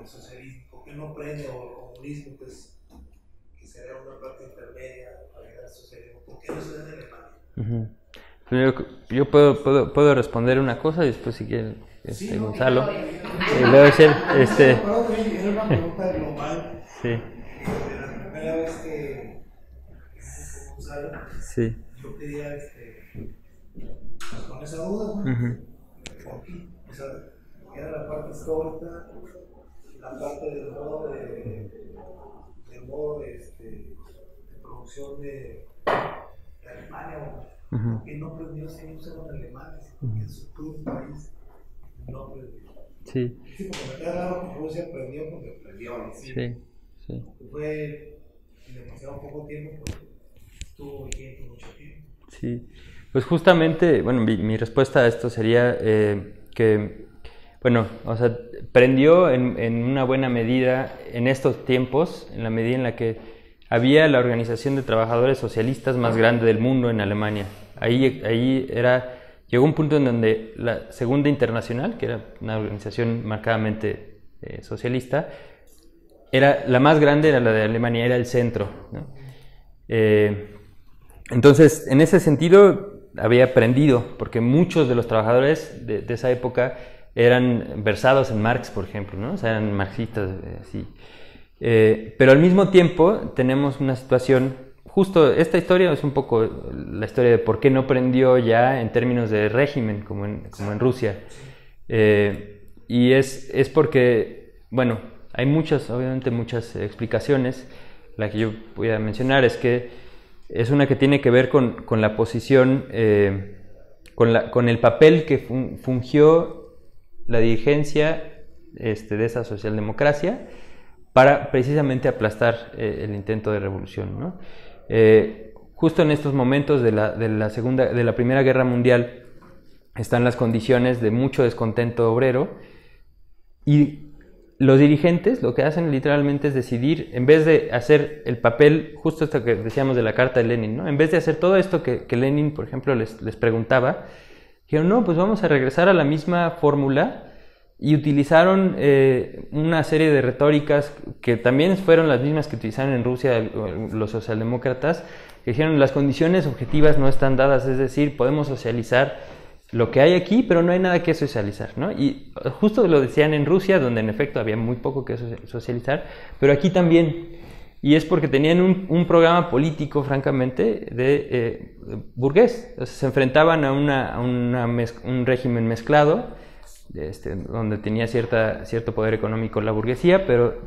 socialismo? ¿Por qué no prende o comunismo, que sería una parte intermedia para llegar al socialismo? ¿Por qué no se da en Alemania? Yo puedo responder una cosa y después si quiere Sí, Gonzalo. Luego decir, era una pregunta global. Sí. La primera vez que con Gonzalo, Sí. yo quería pues con esa duda, ¿no? ¿Por qué? O sea, era la parte histórica, la parte del modo de producción de Alemania, que no aprendió si no usaron Alemania, porque en su propio país no aprendió. Sí. Sí, porque me queda claro que Rusia aprendió porque aprendió. Sí. Fue demasiado poco tiempo, porque estuvo vigente mucho tiempo. Sí. Pues justamente, bueno, mi respuesta a esto sería que, bueno, o sea, prendió en una buena medida en estos tiempos, en la medida en la que había la organización de trabajadores socialistas más grande del mundo en Alemania. Ahí llegó un punto en donde la Segunda Internacional, que era una organización marcadamente socialista, la más grande era la de Alemania, era el centro, ¿no? Entonces, en ese sentido, había aprendido, porque muchos de los trabajadores de esa época eran versados en Marx, por ejemplo, ¿no? O sea, eran marxistas, así. Pero al mismo tiempo tenemos una situación, justo esta historia es un poco la historia de por qué no prendió ya en términos de régimen, como en Rusia. Y es porque, bueno, hay obviamente muchas explicaciones. La que yo voy a mencionar es que es una que tiene que ver con la posición, con el papel que fungió la dirigencia de esa socialdemocracia para precisamente aplastar el intento de revolución, ¿no? Justo en estos momentos de la Primera Guerra Mundial están las condiciones de mucho descontento obrero, y los dirigentes lo que hacen literalmente es decidir, en vez de hacer el papel, justo esto que decíamos de la carta de Lenin, ¿no? En vez de hacer todo esto que Lenin, por ejemplo, les preguntaba, dijeron, no, pues vamos a regresar a la misma fórmula, y utilizaron una serie de retóricas que también fueron las mismas que utilizaron en Rusia los socialdemócratas, que dijeron, las condiciones objetivas no están dadas, es decir, podemos socializar lo que hay aquí, pero no hay nada que socializar, ¿no? Y justo lo decían en Rusia, donde en efecto había muy poco que socializar, pero aquí también. Y es porque tenían un programa político, francamente, de burgués. Entonces, se enfrentaban a un régimen mezclado, donde tenía cierto poder económico la burguesía, pero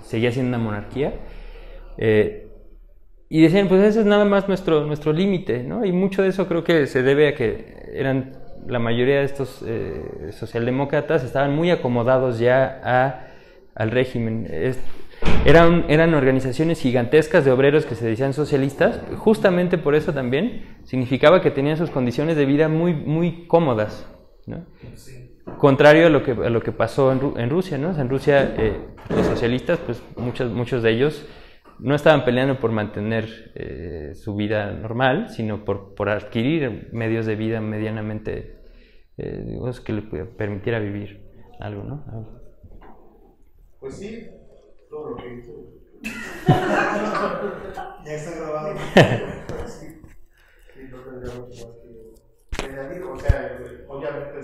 seguía siendo una monarquía. Y decían, pues ese es nada más nuestro límite, ¿no? Y mucho de eso creo que se debe a que la mayoría de estos socialdemócratas estaban muy acomodados ya al régimen. Eran organizaciones gigantescas de obreros que se decían socialistas, justamente por eso también significaba que tenían sus condiciones de vida muy, muy cómodas, ¿no? Sí. Contrario a lo que pasó en Rusia, ¿no? O sea, en Rusia los socialistas, pues muchos de ellos no estaban peleando por mantener su vida normal, sino por adquirir medios de vida medianamente, digamos, que le permitiera vivir algo, ¿no? Pues sí, todo lo que hizo. Ya está grabado. Sí, no tendría mucho más que añadir. O sea, obviamente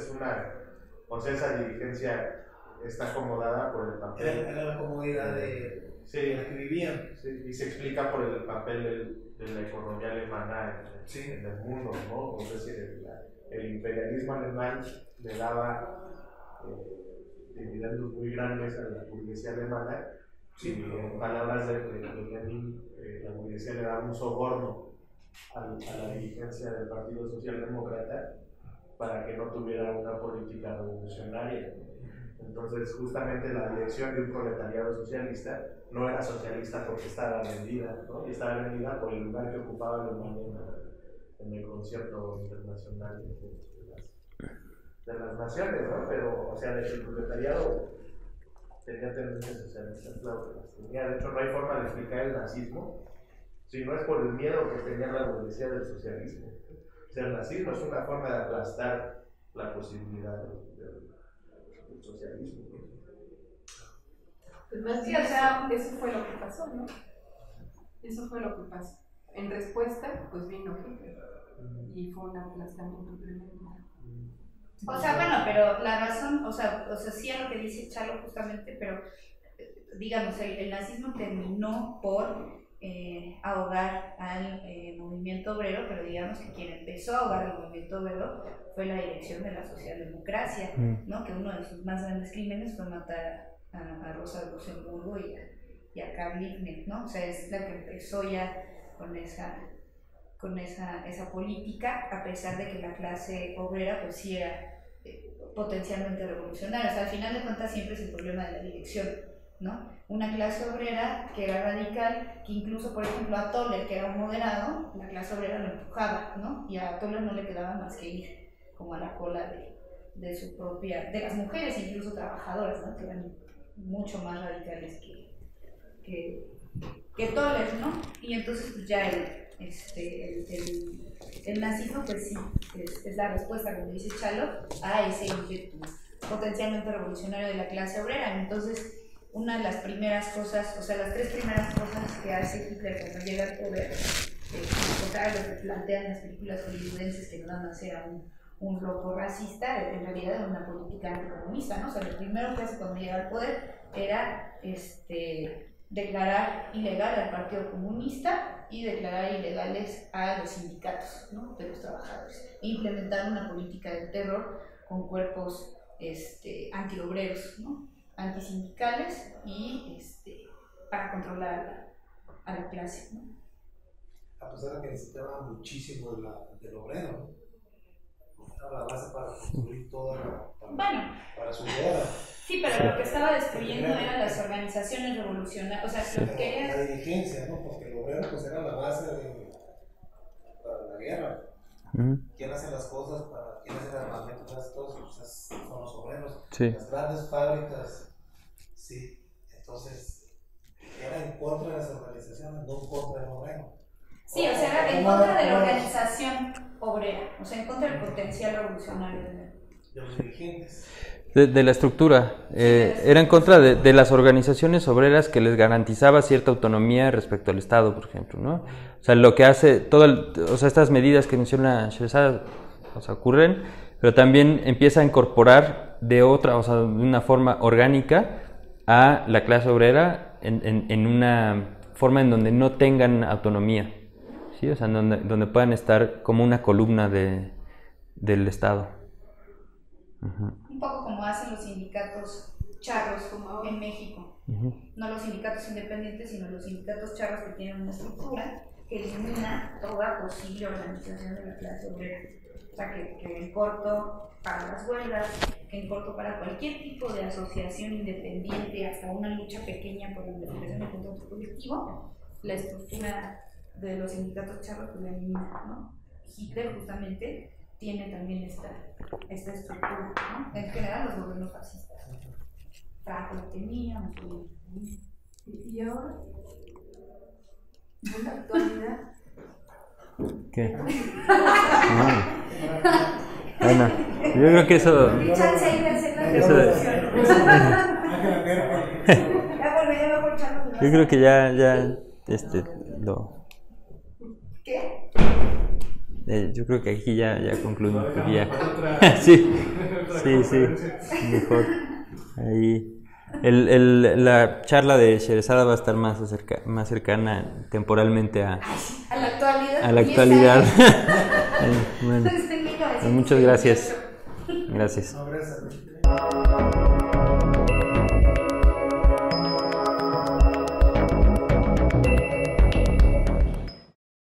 esa dirigencia está acomodada por el papel. Era la comodidad de la que vivían. Sí, y se explica por el papel de la economía alemana en el mundo, ¿no? Es decir, el imperialismo alemán le daba dividendos muy grandes a la burguesía alemana. Sí, en palabras de Lenin, la burguesía le daba un soborno a la dirigencia del Partido Socialdemócrata para que no tuviera una política revolucionaria. Entonces, justamente la dirección de un proletariado socialista no era socialista porque estaba vendida, ¿no? Y estaba vendida por el lugar que ocupaba Alemania en el concierto internacional de las naciones, ¿no? Pero, o sea, de que el proletariado tenía tendencias socialistas, claro que las tenía. De hecho, no hay forma de explicar el nazismo si no es por el miedo que tenía la burguesía del socialismo. O sea, el nazismo es una forma de aplastar la posibilidad del socialismo. Pues más bien, o sea, eso fue lo que pasó, ¿no? Eso fue lo que pasó. En respuesta, pues vino Hitler y fue un aplastamiento tremendo. O sea, bueno, pero la razón, o sea, sí a lo que dice Chalo justamente, pero digamos, el nazismo terminó por ahogar al movimiento obrero, pero digamos que quien empezó a ahogar al movimiento obrero fue la dirección de la socialdemocracia, ¿no? Que uno de sus más grandes crímenes fue matar a Rosa Luxemburgo y a Karl Liebknecht, ¿no? O sea, es la que empezó ya con esa política, a pesar de que la clase obrera pues sí era potencialmente revolucionaria. O sea, al final de cuentas siempre es el problema de la dirección, ¿no? Una clase obrera que era radical, que incluso, por ejemplo, a Toller, que era un moderado, la clase obrera lo empujaba, ¿no? Y a Toller no le quedaba más que ir como a la cola de su propia, de las mujeres incluso trabajadoras, ¿no? Que eran mucho más radicales que Toller, ¿no? Y entonces pues ya el nazismo pues sí, es la respuesta, como dice Chalo, a ese ímpetu potencialmente revolucionario de la clase obrera. Entonces, una de las primeras cosas, o sea, las tres primeras cosas que hace Hitler cuando llega al poder contrario a lo que plantean las películas hollywoodenses, que nada más era un loco racista, en realidad era una política anticomunista, ¿no? O sea, lo primero que hace cuando llega al poder era declarar ilegal al Partido Comunista y declarar ilegales a los sindicatos, ¿no?, de los trabajadores, e implementar una política de terror con cuerpos antiobreros, ¿no?, antisindicales y para controlar a la clase, ¿no? A pesar de que necesitaba muchísimo del obrero, era la base para construir toda para su guerra. Sí, pero lo que estaba destruyendo eran las organizaciones revolucionarias, o sea, lo que era... La dirigencia, ¿no? Porque el obrero pues era la base para la guerra. ¿Quién hace las cosas? ¿Quién hace las armamentos? Todos son los obreros. Sí. Las grandes fábricas, sí. Entonces, era en contra de las organizaciones, no en contra del obrero. Sí, o sea, era en contra de la organización obrera, o sea, en contra del potencial revolucionario de los dirigentes. De la estructura. Era en contra de las organizaciones obreras que les garantizaba cierta autonomía respecto al Estado, por ejemplo, ¿no? O sea, lo que hace estas medidas que menciona Sherazada, ocurren, pero también empieza a incorporar de una forma orgánica a la clase obrera en una forma en donde no tengan autonomía, ¿sí? O sea, donde puedan estar como una columna del Estado. Un poco como hacen los sindicatos charros en México. No los sindicatos independientes, sino los sindicatos charros, que tienen una estructura que elimina toda posible organización de la clase obrera. O sea, que en corto para las huelgas, que en corto para cualquier tipo de asociación independiente, hasta una lucha pequeña por la definición del contrato colectivo, la estructura de los sindicatos charros pues la elimina, ¿no? Hitler justamente tiene también esta estructura, ¿no? En general los gobiernos fascistas. Franco lo tenía, y ahora, en la actualidad. ¿Qué? Bueno, yo creo que eso... Yo creo que ya lo... ¿Qué? Yo creo que aquí ya concluimos, porque ya... sí, mejor. Ahí... la charla de Sherazada va a estar más cercana temporalmente a la actualidad. Bueno, muchas gracias. Gracias.